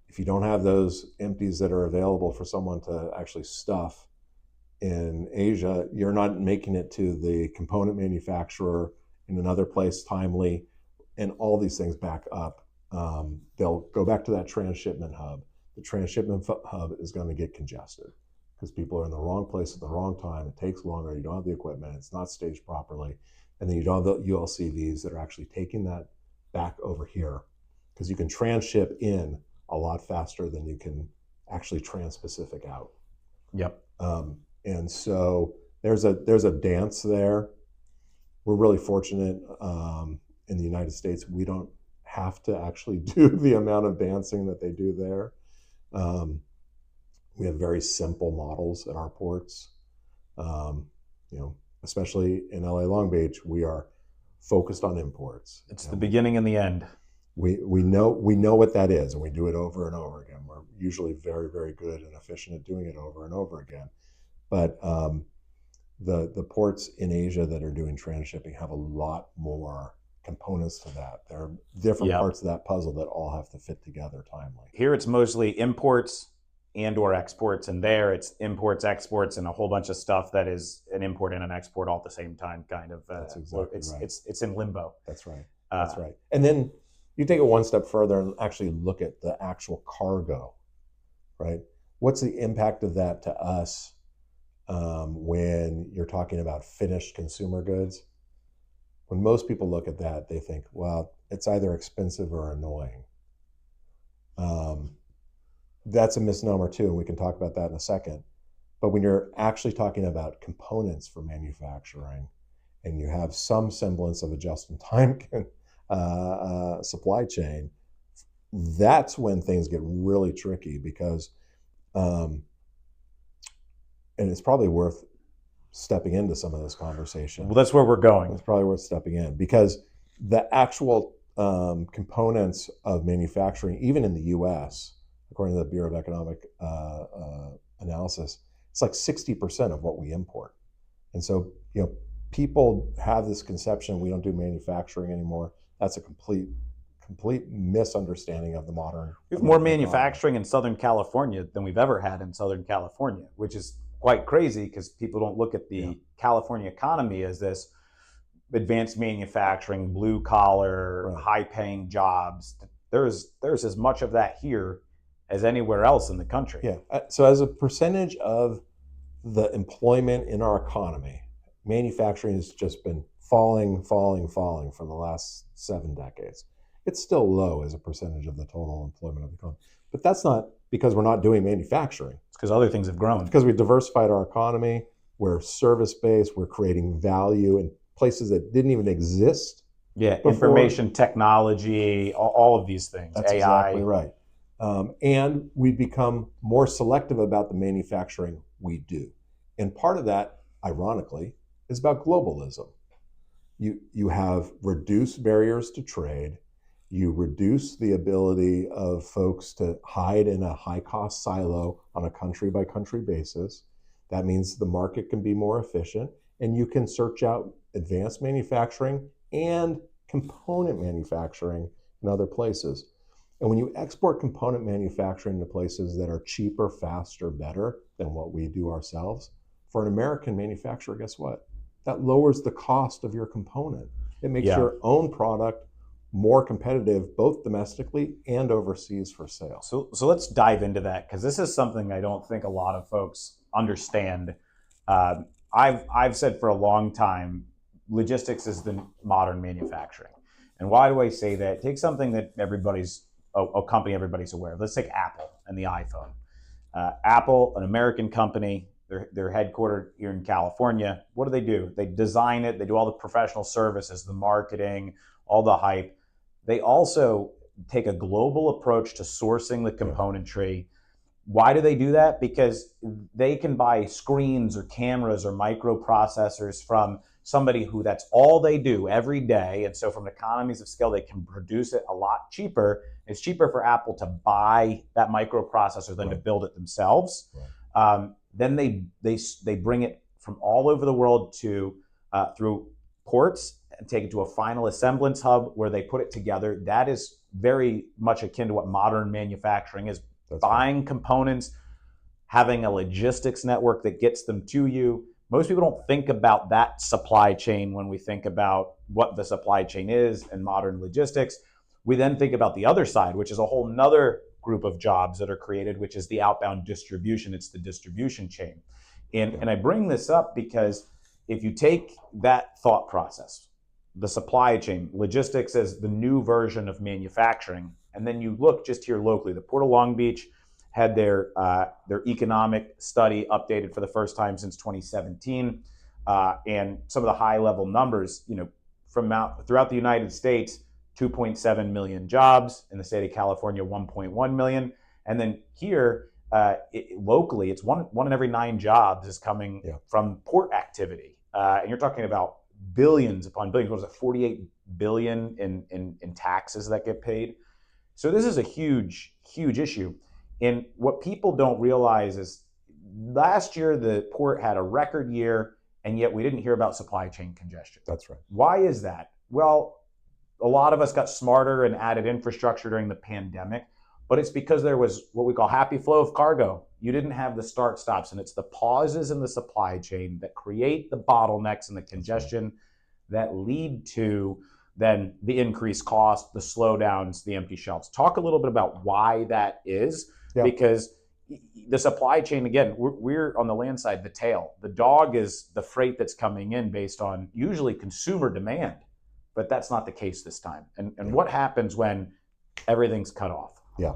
[SPEAKER 2] If you don't have those empties that are available for someone to actually stuff in Asia, you're not making it to the component manufacturer in another place timely, and all these things back up. They'll go back to that transshipment hub. The transshipment hub is going to get congested because people are in the wrong place at the wrong time. It takes longer. You don't have the equipment. It's not staged properly. And then you don't have the ULCVs that are actually taking that back over here, because you can transship in a lot faster than you can actually trans-Pacific out.
[SPEAKER 1] Yep.
[SPEAKER 2] And so there's a dance there. We're really fortunate in the United States. We don't have to actually do the amount of dancing that they do there. We have very simple models at our ports. Especially in LA Long Beach, we are focused on imports.
[SPEAKER 1] It's the beginning and the end.
[SPEAKER 2] We know what that is, and we do it over and over again. We're usually very, very good and efficient at doing it over and over again. But the ports in Asia that are doing transshipping have a lot more components to that. There are different parts of that puzzle that all have to fit together timely.
[SPEAKER 1] Here it's mostly imports and or exports, and there it's imports, exports, and a whole bunch of stuff that is an import and an export all at the same time, kind of.
[SPEAKER 2] That's exactly right.
[SPEAKER 1] It's in limbo.
[SPEAKER 2] That's right. That's right. And then you take it one step further and actually look at the actual cargo, right? What's the impact of that to us when you're talking about finished consumer goods? When most people look at that, they think, well, it's either expensive or annoying. That's a misnomer too, and we can talk about that in a second. But when you're actually talking about components for manufacturing, and you have some semblance of a just-in-time supply chain, that's when things get really tricky because, and it's probably worth stepping into some of this conversation.
[SPEAKER 1] Well, that's where we're going.
[SPEAKER 2] It's probably worth stepping in because the actual components of manufacturing, even in the U.S., according to the Bureau of Economic Analysis, it's like 60% of what we import. And so, people have this conception we don't do manufacturing anymore. That's a complete misunderstanding of the modern.
[SPEAKER 1] We have more manufacturing in Southern California than we've ever had in Southern California, which is quite crazy because people don't look at the California economy as this advanced manufacturing, blue collar, high paying jobs. There's as much of that here as anywhere else in the country.
[SPEAKER 2] Yeah. So as a percentage of the employment in our economy, manufacturing has just been falling for the last 7 decades. It's still low as a percentage of the total employment of the economy. But that's not because we're not doing manufacturing.
[SPEAKER 1] It's because other things have grown.
[SPEAKER 2] It's because we diversified our economy. We're service-based. We're creating value in places that didn't even exist.
[SPEAKER 1] Yeah, before. Information technology, all of these things.
[SPEAKER 2] That's
[SPEAKER 1] AI.
[SPEAKER 2] Exactly right. And we've become more selective about the manufacturing we do. And part of that, ironically, is about globalism. You have reduced barriers to trade. You reduce the ability of folks to hide in a high-cost silo on a country-by-country basis. That means the market can be more efficient, and you can search out advanced manufacturing and component manufacturing in other places. And when you export component manufacturing to places that are cheaper, faster, better than what we do ourselves, for an American manufacturer, guess what? That lowers the cost of your component. It makes your own product more competitive, both domestically and overseas for sale.
[SPEAKER 1] So let's dive into that, because this is something I don't think a lot of folks understand. I've said for a long time, logistics is the modern manufacturing. And why do I say that? Take something that a company everybody's aware of. Let's take Apple and the iPhone. Apple, an American company, they're headquartered here in California. What do? They design it. They do all the professional services, the marketing, all the hype. They also take a global approach to sourcing the componentry. Why do they do that? Because they can buy screens or cameras or microprocessors from somebody who that's all they do every day. And so from economies of scale, they can produce it a lot cheaper. It's cheaper for Apple to buy that microprocessor than to build it themselves. Then they bring it from all over the world to through ports and take it to a final assemblance hub where they put it together. That is very much akin to what modern manufacturing is. That's buying components, having a logistics network that gets them to you. Most people don't think about that supply chain when we think about what the supply chain is in modern logistics. We then think about the other side, which is a whole nother group of jobs that are created, which is the outbound distribution. It's the distribution chain. And I bring this up because if you take that thought process, the supply chain, logistics as the new version of manufacturing, and then you look just here locally, the Port of Long Beach had their economic study updated for the first time since 2017, and some of the high-level numbers, from throughout the United States, 2.7 million jobs. In the state of California, 1.1 million. And then here, locally, it's one in every 9 jobs is coming from port activity. And you're talking about billions upon billions. What is it, 48 billion in taxes that get paid? So this is a huge, huge issue. And what people don't realize is last year, the port had a record year, and yet we didn't hear about supply chain congestion.
[SPEAKER 2] That's right.
[SPEAKER 1] Why is that? Well, a lot of us got smarter and added infrastructure during the pandemic, but it's because there was what we call happy flow of cargo. you didn't have the start stops, and it's the pauses in the supply chain that create the bottlenecks and the congestion that lead to then the increased cost, the slowdowns, the empty shelves. Talk a little bit about why that is,
[SPEAKER 2] Yeah.
[SPEAKER 1] because the supply chain, again, we're on the land side, the tail. The dog is the freight that's coming in based on usually consumer demand, but that's not the case this time. And what happens when everything's cut off?
[SPEAKER 2] Yeah.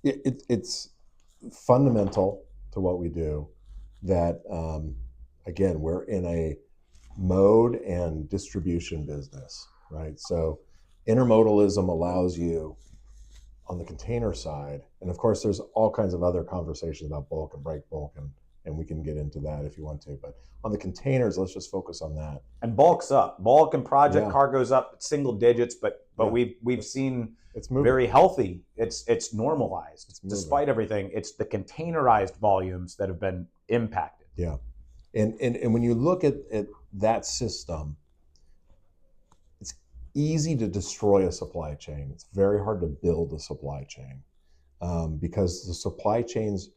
[SPEAKER 2] It's fundamental to what we do that, again, we're in a mode and distribution business, right? So intermodalism allows you on the container side, and of course there's all kinds of other conversations about bulk and break bulk, and we can get into that if you want to, but on the containers, let's just focus on that.
[SPEAKER 1] And bulk's up. Bulk and project cargo's up single digits, but we've seen
[SPEAKER 2] it's moving.
[SPEAKER 1] Very healthy. It's normalized. Despite everything, it's the containerized volumes that have been impacted.
[SPEAKER 2] Yeah. And when you look at that system, it's easy to destroy a supply chain. It's very hard to build a supply chain because the supply chains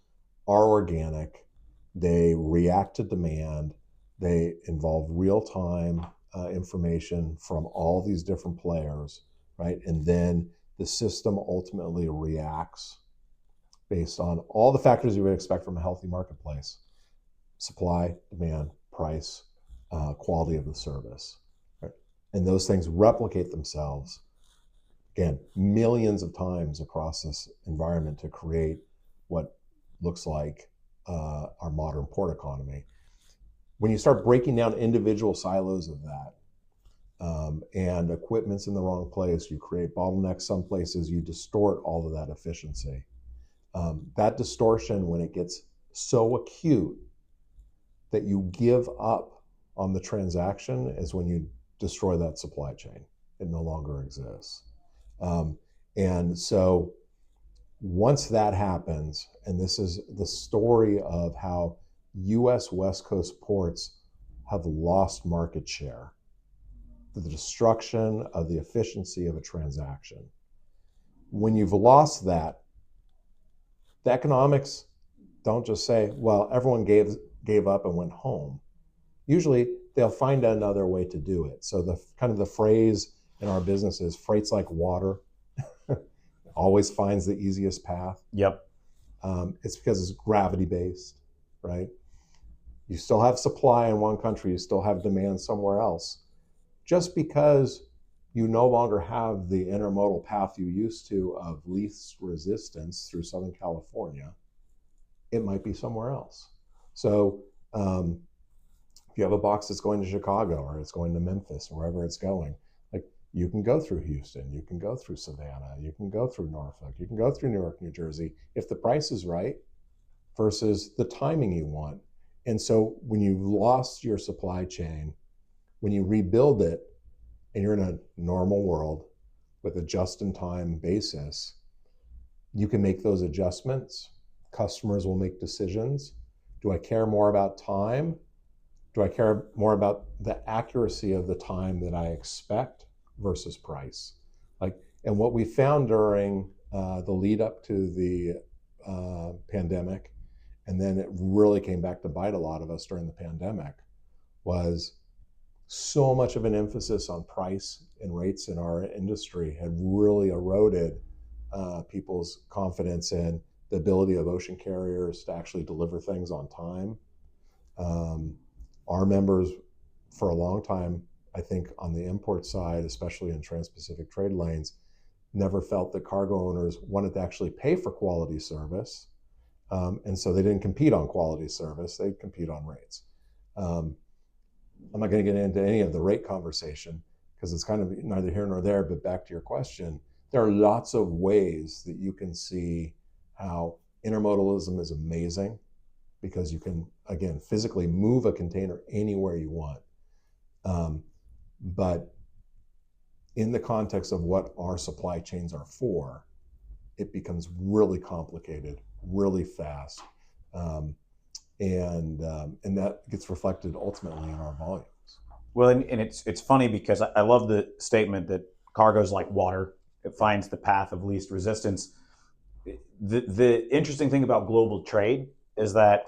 [SPEAKER 2] are organic. They react to demand. They involve real-time information from all these different players, right? And then the system ultimately reacts based on all the factors you would expect from a healthy marketplace: supply, demand, price, quality of the service. Right? And those things replicate themselves, again, millions of times across this environment to create what looks like our modern port economy. When you start breaking down individual silos of that, and equipment's in the wrong place, you create bottlenecks some places, you distort all of that efficiency. That distortion, when it gets so acute that you give up on the transaction, is when you destroy that supply chain. It no longer exists. And so once that happens, and this is the story of how US West Coast ports have lost market share, the destruction of the efficiency of a transaction. When you've lost that, the economics don't just say, well, everyone gave up and went home. Usually they'll find another way to do it. So the kind of the phrase in our business is freight's like water. Always finds the easiest path.
[SPEAKER 1] Yep.
[SPEAKER 2] It's because it's gravity based, right? You still have supply in one country, you still have demand somewhere else. Just because you no longer have the intermodal path you used to of least resistance through Southern California, it might be somewhere else. So if you have a box that's going to Chicago or it's going to Memphis or wherever it's going, like, you can go through Houston, you can go through Savannah, you can go through Norfolk, you can go through Newark, New Jersey, if the price is right versus the timing you want. And so when you've lost your supply chain, when you rebuild it and you're in a normal world with a just-in-time basis, you can make those adjustments. Customers will make decisions. Do I care more about time? Do I care more about the accuracy of the time that I expect versus price? And what we found during the lead up to the pandemic, and then it really came back to bite a lot of us during the pandemic, was so much of an emphasis on price and rates in our industry had really eroded people's confidence in the ability of ocean carriers to actually deliver things on time. Our members, for a long time, I think on the import side, especially in trans-Pacific trade lanes, never felt that cargo owners wanted to actually pay for quality service. And so they didn't compete on quality service, they'd compete on rates. I'm not going to get into any of the rate conversation because it's kind of neither here nor there, but back to your question, there are lots of ways that you can see how intermodalism is amazing because you can, again, physically move a container anywhere you want. But in the context of what our supply chains are for, it becomes really complicated, really fast. And that gets reflected ultimately in our volumes.
[SPEAKER 1] Well, and it's funny because I love the statement that cargo's like water. It finds the path of least resistance. The interesting thing about global trade is that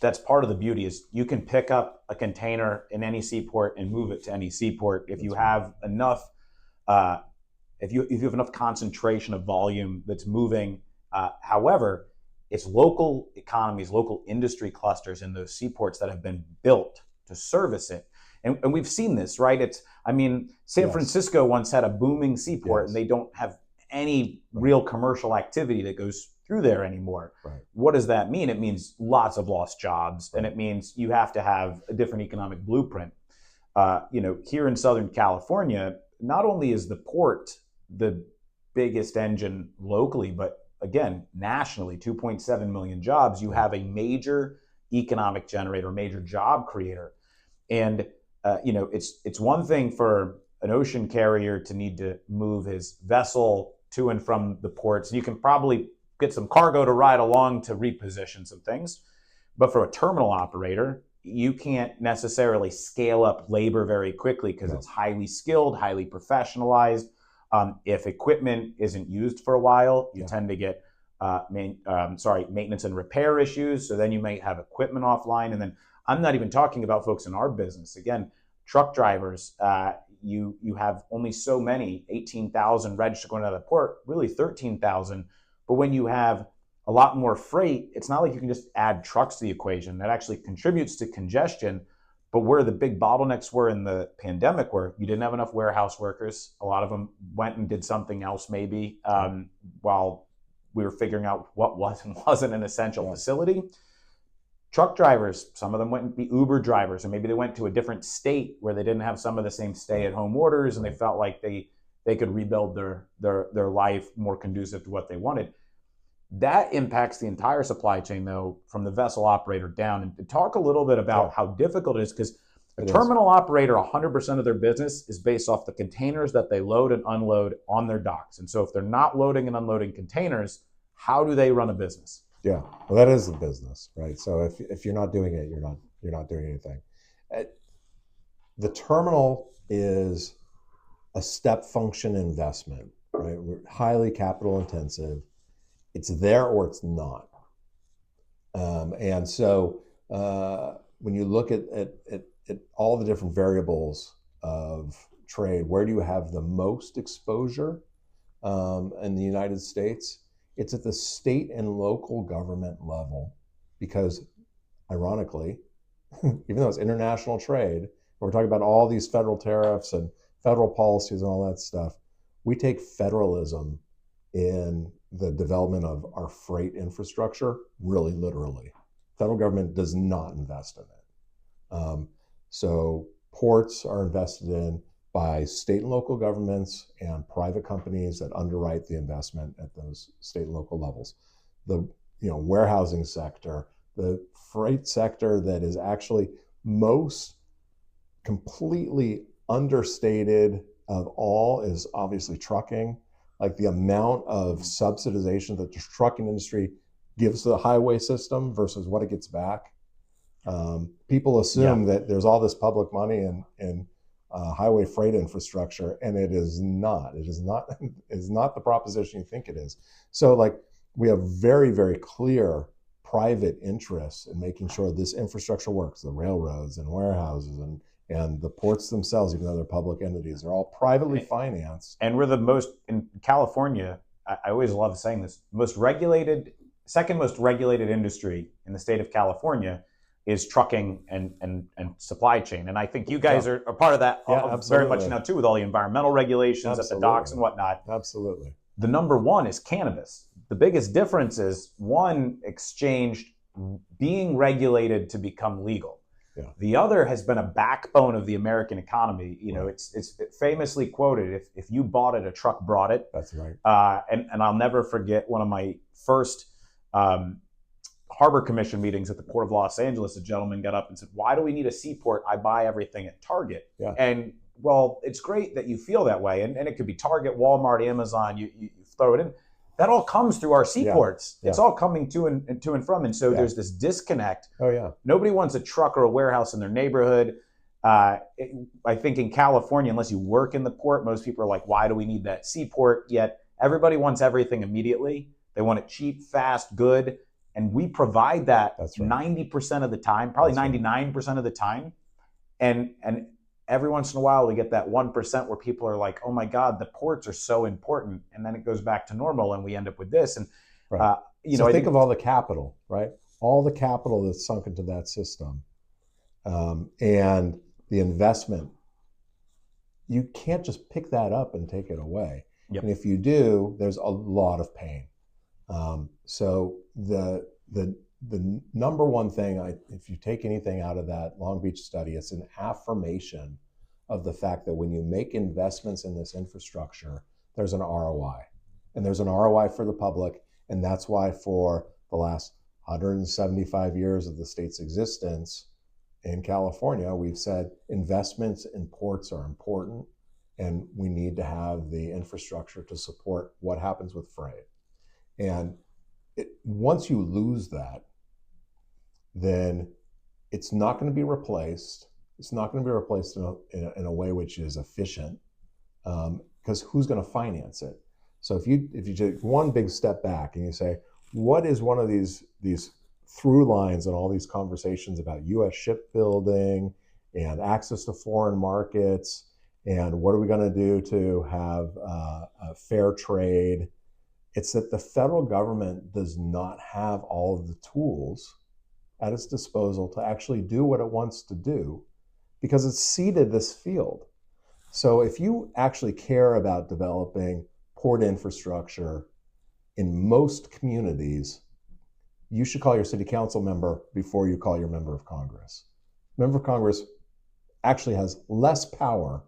[SPEAKER 1] that's part of the beauty is you can pick up a container in any seaport and move it to any seaport if you have enough uh, if you have enough concentration of volume that's moving. However, it's local economies, local industry clusters in those seaports that have been built to service it. And we've seen this, right? San Francisco once had a booming seaport, and they don't have any real commercial activity that goes through there anymore.
[SPEAKER 2] Right.
[SPEAKER 1] What does that mean? It means lots of lost jobs, and it means you have to have a different economic blueprint. Here in Southern California, not only is the port the biggest engine locally, but again, nationally, 2.7 million jobs, you have a major economic generator, major job creator. And, it's one thing for an ocean carrier to need to move his vessel to and from the ports. You can probably get some cargo to ride along to reposition some things. But for a terminal operator, you can't necessarily scale up labor very quickly because it's highly skilled, highly professionalized. If equipment isn't used for a while, you tend to get maintenance and repair issues. So then you might have equipment offline. And then I'm not even talking about folks in our business. Again, truck drivers, you have only so many, 18,000 registered going out of the port, really 13,000. But when you have a lot more freight, it's not like you can just add trucks to the equation. That actually contributes to congestion. But where the big bottlenecks were in the pandemic were you didn't have enough warehouse workers. A lot of them went and did something else maybe while we were figuring out what was and wasn't an essential facility. Truck drivers, some of them went and be Uber drivers, or maybe they went to a different state where they didn't have some of the same stay-at-home orders, and they felt like they could rebuild their life more conducive to what they wanted. That impacts the entire supply chain, though, from the vessel operator down. And to talk a little bit about how difficult it is, because a terminal operator, 100% of their business is based off the containers that they load and unload on their docks. And so if they're not loading and unloading containers, how do they run a business?
[SPEAKER 2] Yeah, well, that is the business, right? So if you're not doing it, you're not doing anything. The terminal is a step function investment, right? We're highly capital intensive. It's there or it's not. And so when you look at all the different variables of trade, where do you have the most exposure in the United States? It's at the state and local government level, because ironically, even though it's international trade, we're talking about all these federal tariffs and federal policies and all that stuff, we take federalism in the development of our freight infrastructure really literally. Federal government does not invest in it. So ports are invested in by state and local governments and private companies that underwrite the investment at those state and local levels. The warehousing sector, the freight sector that is actually most completely understated of all is obviously trucking. Like the amount of subsidization that the trucking industry gives to the highway system versus what it gets back. People assume that there's all this public money in highway freight infrastructure, and it is not. It is not. It's not the proposition you think it is. So, like, we have very, very clear private interests in making sure this infrastructure works. The railroads and warehouses and the ports themselves, even though they're public entities, are all privately financed.
[SPEAKER 1] And we're the most, in California, I always love saying this, second most regulated industry in the state of California is trucking and supply chain. And I think you guys are part of that very much now too, with all the environmental regulations at the docks and whatnot.
[SPEAKER 2] Absolutely.
[SPEAKER 1] The number one is cannabis. The biggest difference is one exchanged being regulated to become legal.
[SPEAKER 2] Yeah.
[SPEAKER 1] The other has been a backbone of the American economy. It's famously quoted, if you bought it, a truck brought it.
[SPEAKER 2] That's right.
[SPEAKER 1] And I'll never forget one of my first Harbor Commission meetings at the Port of Los Angeles. A gentleman got up and said, "Why do we need a seaport? I buy everything at Target."
[SPEAKER 2] Yeah.
[SPEAKER 1] And well, it's great that you feel that way. And it could be Target, Walmart, Amazon, you throw it in. That all comes through our seaports. Yeah. It's all coming to and from. And so there's this disconnect.
[SPEAKER 2] Oh, yeah.
[SPEAKER 1] Nobody wants a truck or a warehouse in their neighborhood. I think in California, unless you work in the port, most people are like, why do we need that seaport? Yet everybody wants everything immediately. They want it cheap, fast, good. And we provide that
[SPEAKER 2] That's right.
[SPEAKER 1] 90% of the time, probably
[SPEAKER 2] That's right.
[SPEAKER 1] 99% of the time. And every once in a while we get that 1% where people are like, oh my God, the ports are so important. And then it goes back to normal and we end up with this. And,
[SPEAKER 2] Right.
[SPEAKER 1] you
[SPEAKER 2] So
[SPEAKER 1] know, I
[SPEAKER 2] think
[SPEAKER 1] think,
[SPEAKER 2] of all the capital, right? All the capital that's sunk into that system, and the investment. You can't just pick that up and take it away.
[SPEAKER 1] yep.
[SPEAKER 2] And if you do, there's a lot of pain. So the number one thing, if you take anything out of that Long Beach study, it's an affirmation of the fact that when you make investments in this infrastructure, there's an ROI, and there's an ROI for the public, and that's why for the last 175 years of the state's existence in California, we've said investments in ports are important, and we need to have the infrastructure to support what happens with freight. And once you lose that, then it's not going to be replaced. It's not going to be replaced in a way which is efficient, because who's going to finance it? So if you take one big step back and you say, what is one of these through lines in all these conversations about U.S. shipbuilding and access to foreign markets, and what are we going to do to have a fair trade? It's that the federal government does not have all of the tools at its disposal to actually do what it wants to do, because it's ceded this field. So if you actually care about developing port infrastructure in most communities, you should call your city council member before you call your member of Congress. Member of Congress actually has less power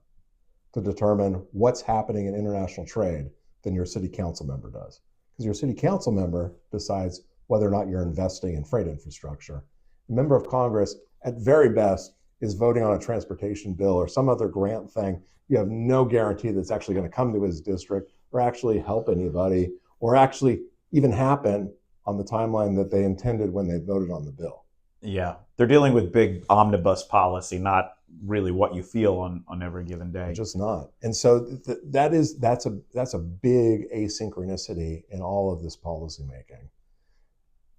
[SPEAKER 2] to determine what's happening in international trade than your city council member does. Because your city council member decides whether or not you're investing in freight infrastructure. A member of Congress, at very best, is voting on a transportation bill or some other grant thing. You have no guarantee that's actually going to come to his district or actually help anybody or actually even happen on the timeline that they intended when they voted on the bill.
[SPEAKER 1] Yeah. They're dealing with big omnibus policy, not really what you feel on every given day.
[SPEAKER 2] Just not. And so that's a big asynchronicity in all of this policymaking.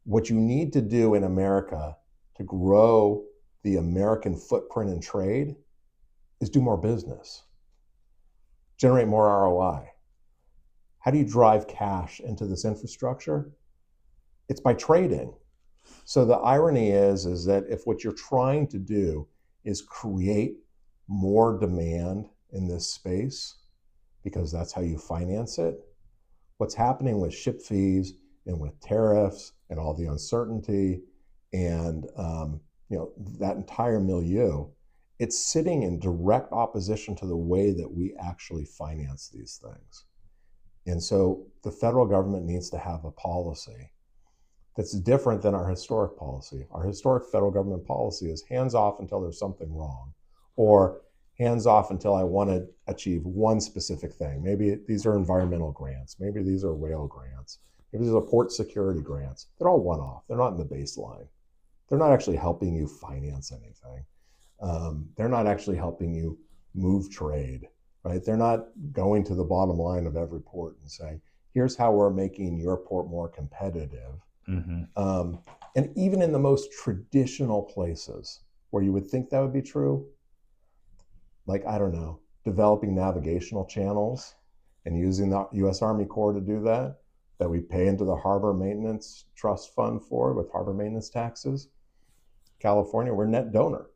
[SPEAKER 2] What you need to do in America to grow the American footprint in trade is do more business, generate more ROI. How do you drive cash into this infrastructure? It's by trading. So the irony is that if what you're trying to do is create more demand in this space, because that's how you finance it, what's happening with ship fees and with tariffs and all the uncertainty and that entire milieu, it's sitting in direct opposition to the way that we actually finance these things. And so the federal government needs to have a policy that's different than our historic policy. Our historic federal government policy is hands off until there's something wrong, or hands off until I want to achieve one specific thing. Maybe these are environmental grants. Maybe these are rail grants. Maybe these are port security grants. They're all one-off. They're not in the baseline. They're not actually helping you finance anything. They're not actually helping you move trade, right? They're not going to the bottom line of every port and saying, here's how we're making your port more competitive. Mm-hmm. And even in the most traditional places where you would think that would be true, like, I don't know, developing navigational channels and using the U.S. Army Corps to do that we pay into the Harbor Maintenance Trust Fund for with harbor maintenance taxes. California, we're net donor.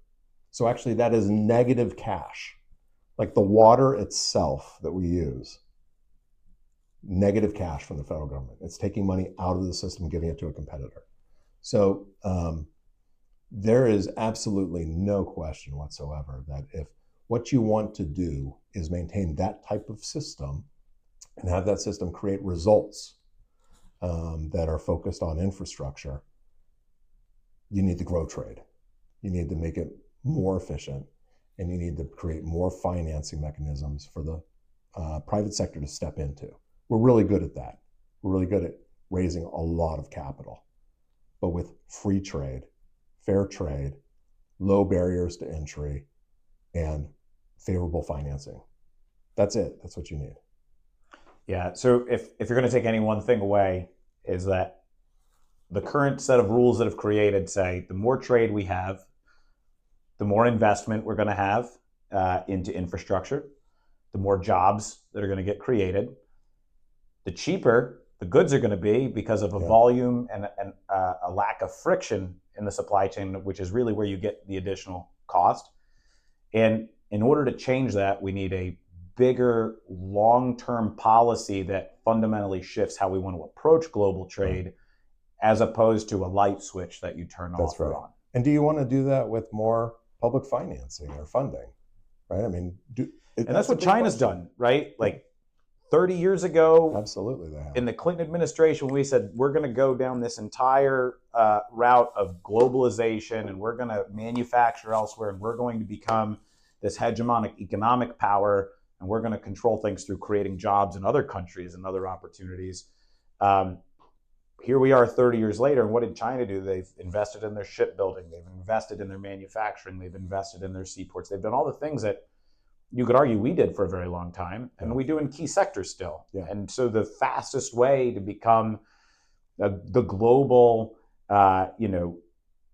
[SPEAKER 2] So actually that is negative cash. Like the water itself that we use, negative cash from the federal government. It's taking money out of the system, giving it to a competitor. So there is absolutely no question whatsoever that if what you want to do is maintain that type of system and have that system create results that are focused on infrastructure, you need to grow trade. You need to make it more efficient, and you need to create more financing mechanisms for the private sector to step into. We're really good at that. We're really good at raising a lot of capital, but with free trade, fair trade, low barriers to entry, and favorable financing. That's it. That's what you need.
[SPEAKER 1] Yeah. So if you're going to take any one thing away, is that the current set of rules that have created say the more trade we have, the more investment we're going to have into infrastructure, the more jobs that are going to get created, the cheaper the goods are going to be because of a
[SPEAKER 2] Yeah,
[SPEAKER 1] volume and a lack of friction in the supply chain, which is really where you get the additional cost. And in order to change that, we need a bigger long-term policy that fundamentally shifts how we want to approach global trade,
[SPEAKER 2] right.
[SPEAKER 1] as opposed to a light switch that you turn
[SPEAKER 2] That's
[SPEAKER 1] off or
[SPEAKER 2] right.
[SPEAKER 1] on.
[SPEAKER 2] And do you want to do that with more public financing or funding? Right. I mean,
[SPEAKER 1] And that's
[SPEAKER 2] that's a
[SPEAKER 1] what
[SPEAKER 2] big
[SPEAKER 1] China's
[SPEAKER 2] question.
[SPEAKER 1] done, right?
[SPEAKER 2] Yeah,
[SPEAKER 1] Like 30 years ago,
[SPEAKER 2] absolutely, they
[SPEAKER 1] in
[SPEAKER 2] have.
[SPEAKER 1] the Clinton administration, we said we're going to go down this entire route of globalization, and we're going to manufacture elsewhere, and we're going to become this hegemonic economic power, and we're going to control things through creating jobs in other countries and other opportunities. Um, Here we are 30 years later, and what did China do? They've invested in their shipbuilding, they've invested in their manufacturing, they've invested in their seaports, they've done all the things that you could argue we did for a very long time, and
[SPEAKER 2] Yeah,
[SPEAKER 1] we do in key sectors still.
[SPEAKER 2] yeah,
[SPEAKER 1] And so the fastest way to become the global,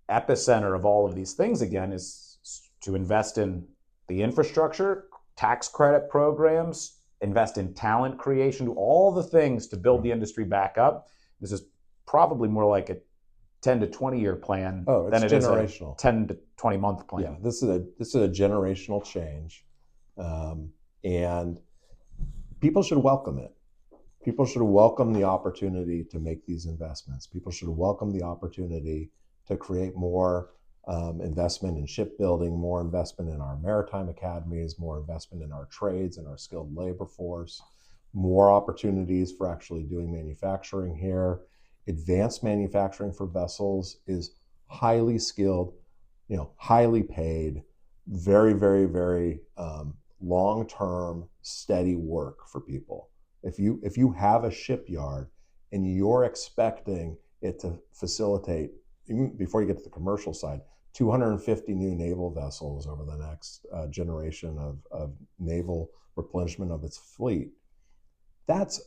[SPEAKER 1] epicenter of all of these things again is to invest in the infrastructure, tax credit programs, invest in talent creation, do all the things to build
[SPEAKER 2] right.
[SPEAKER 1] the industry back up. This is probably more like a 10 to 20-year plan
[SPEAKER 2] Oh,
[SPEAKER 1] than
[SPEAKER 2] it's
[SPEAKER 1] it is a
[SPEAKER 2] generational.
[SPEAKER 1] 10 to 20-month
[SPEAKER 2] Yeah,
[SPEAKER 1] plan.
[SPEAKER 2] this is a generational change, um, and people should welcome it. People should welcome the opportunity to make these investments. People should welcome the opportunity to create more investment in shipbuilding, more investment in our maritime academies, more investment in our trades and our skilled labor force, more opportunities for actually doing manufacturing here. Advanced manufacturing for vessels is highly skilled, highly paid, very, very, very long-term, steady work for people. If you have a shipyard and you're expecting it to facilitate, even before you get to the commercial side, 250 new naval vessels over the next generation of naval replenishment of its fleet, that's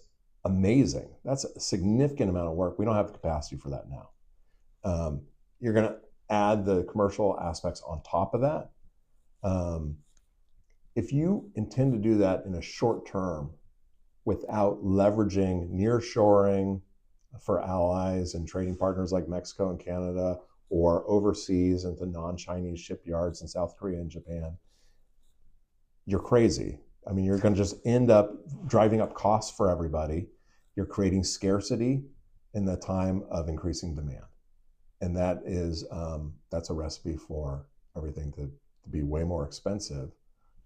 [SPEAKER 2] amazing. That's a significant amount of work. We don't have the capacity for that now. You're going to add the commercial aspects on top of that. Um, if you intend to do that in a short term without leveraging nearshoring for allies and trading partners like Mexico and Canada, or overseas into non-Chinese shipyards in South Korea and Japan, you're crazy. I mean, you're going to just end up driving up costs for everybody. You're creating scarcity in the time of increasing demand, and that's a recipe for everything to be way more expensive,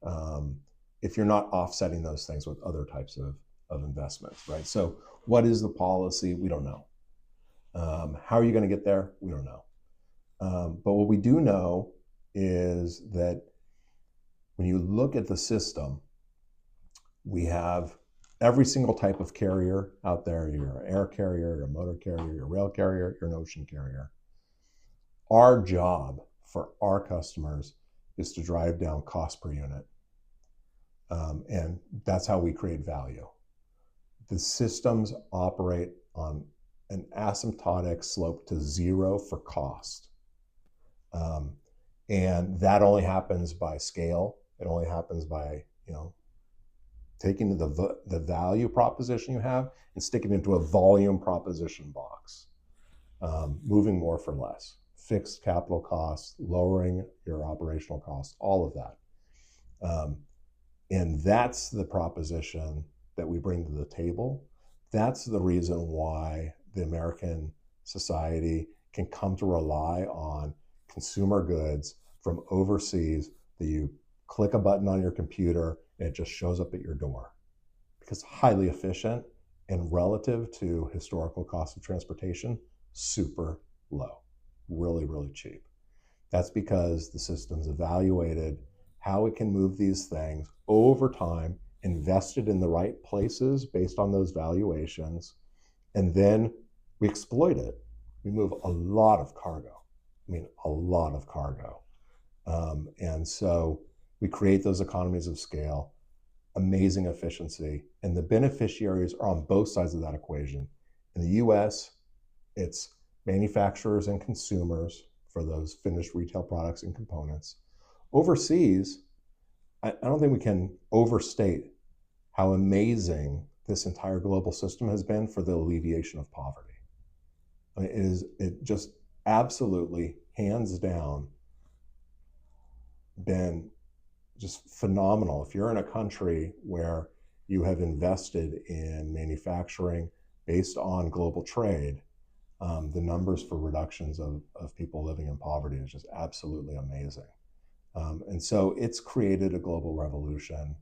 [SPEAKER 2] um, if you're not offsetting those things with other types of investments, right? So, what is the policy? We don't know. How are you going to get there? We don't know. But what we do know is that when you look at the system, we have every single type of carrier out there. You're an air carrier, you're a motor carrier, you're a rail carrier, you're an ocean carrier. Our job for our customers is to drive down cost per unit. And that's how we create value. The systems operate on an asymptotic slope to zero for cost. Um, and that only happens by scale. It only happens by, taking the value proposition you have and sticking it into a volume proposition box, moving more for less, fixed capital costs, lowering your operational costs, all of that. And that's the proposition that we bring to the table. That's the reason why the American society can come to rely on consumer goods from overseas that you click a button on your computer and it just shows up at your door, because highly efficient and relative to historical cost of transportation, super low, really, really cheap. That's because the system's evaluated how it can move these things over time, invested in the right places based on those valuations, and then we exploit it. We move a lot of cargo. I mean, a lot of cargo. And so we create those economies of scale, amazing efficiency, and the beneficiaries are on both sides of that equation. In the US, it's manufacturers and consumers for those finished retail products and components. Overseas, I don't think we can overstate how amazing this entire global system has been for the alleviation of poverty. I mean, it just absolutely, hands down, been just phenomenal. If you're in a country where you have invested in manufacturing based on global trade, the numbers for reductions of people living in poverty is just absolutely amazing. And so it's created a global revolution.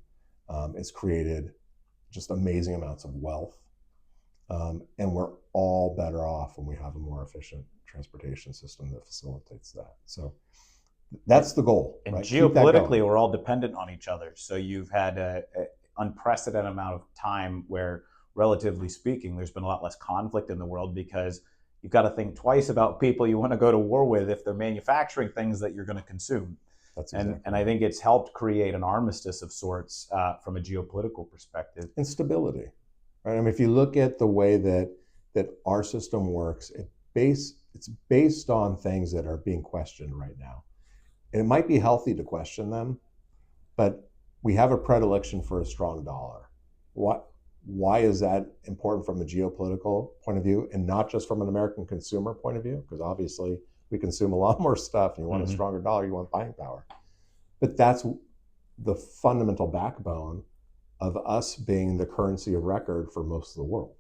[SPEAKER 2] It's created just amazing amounts of wealth. And we're all better off when we have a more efficient transportation system that facilitates that. So that's the goal.
[SPEAKER 1] And
[SPEAKER 2] right?
[SPEAKER 1] geopolitically, we're all dependent on each other. So you've had an unprecedented amount of time where, relatively speaking, there's been a lot less conflict in the world because you've got to think twice about people you want to go to war with if they're manufacturing things that you're going to consume.
[SPEAKER 2] That's exactly
[SPEAKER 1] and I think it's helped create an armistice of sorts from a geopolitical perspective.
[SPEAKER 2] And stability. Right? I mean, if you look at the way that our system works, it's based on things that are being questioned right now. And it might be healthy to question them, but we have a predilection for a strong dollar. Why is that important from a geopolitical point of view and not just from an American consumer point of view? Because obviously we consume a lot more stuff and you want a stronger dollar, you want buying power. But that's the fundamental backbone of us being the currency of record for most of the world.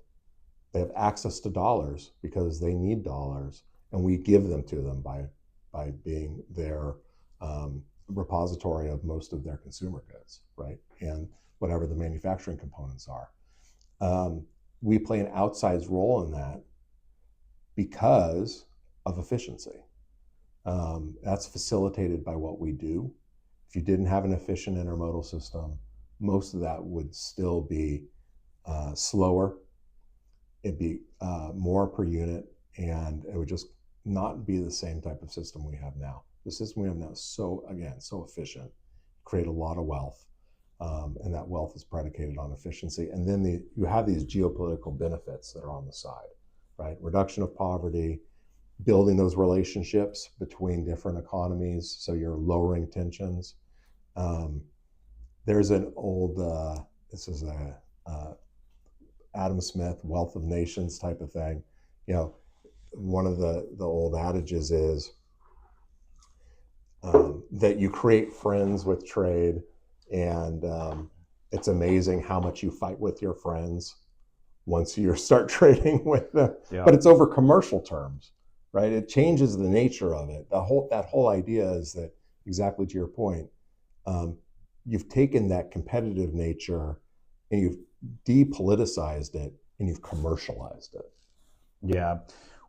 [SPEAKER 2] They have access to dollars because they need dollars, and we give them to them by being their repository of most of their consumer goods, right? And whatever the manufacturing components are. We play an outsized role in that because of efficiency. That's facilitated by what we do. If you didn't have an efficient intermodal system, most of that would still be slower. It'd be more per unit, and it would just not be the same type of system we have now. The system we have now is so efficient, create a lot of wealth, and that wealth is predicated on efficiency. And then you have these geopolitical benefits that are on the side, right? Reduction of poverty, building those relationships between different economies, so you're lowering tensions. There's an old, this is a Adam Smith, Wealth of Nations type of thing. You know, one of the old adages is that you create friends with trade, and it's amazing how much you fight with your friends once you start trading with them. Yeah. But it's over commercial terms, right? It changes the nature of it. That whole idea is that, exactly to your point, you've taken that competitive nature and you've depoliticized it and you've commercialized it.
[SPEAKER 1] Yeah.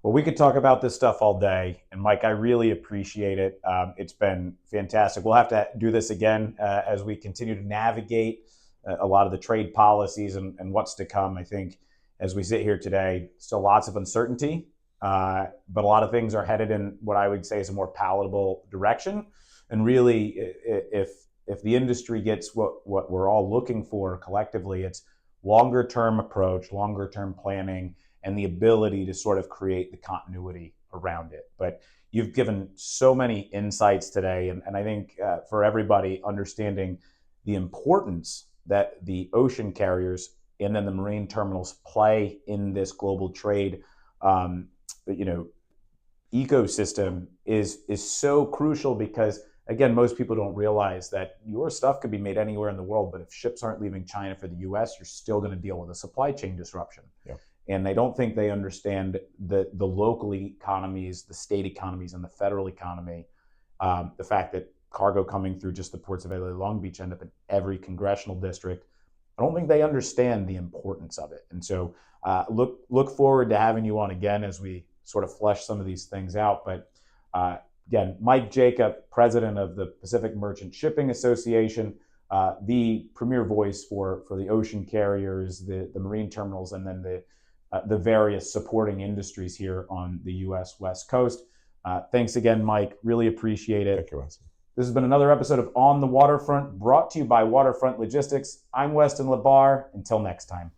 [SPEAKER 1] Well, we could talk about this stuff all day. And Mike, I really appreciate it. It's been fantastic. We'll have to do this again as we continue to navigate a lot of the trade policies and what's to come. I think as we sit here today, still lots of uncertainty, but a lot of things are headed in what I would say is a more palatable direction. And really, if the industry gets what we're all looking for collectively, it's longer term approach, longer term planning, and the ability to sort of create the continuity around it. But you've given so many insights today, and I think for everybody understanding the importance that the ocean carriers and then the marine terminals play in this global trade, ecosystem is so crucial because, again, most people don't realize that your stuff could be made anywhere in the world, but if ships aren't leaving China for the US, you're still going to deal with a supply chain disruption. Yeah. And they don't think they understand the local economies, the state economies, and the federal economy. The fact that cargo coming through just the ports of LA Long Beach end up in every congressional district. I don't think they understand the importance of it. And so look forward to having you on again as we sort of flesh some of these things out. But again, Mike Jacob, president of the Pacific Merchant Shipping Association, the premier voice for the ocean carriers, the marine terminals, and then the various supporting industries here on the U.S. West Coast. Thanks again, Mike. Really appreciate it.
[SPEAKER 2] Thank you, Weston.
[SPEAKER 1] This has been another episode of On the Waterfront, brought to you by Waterfront Logistics. I'm Weston LaBar. Until next time.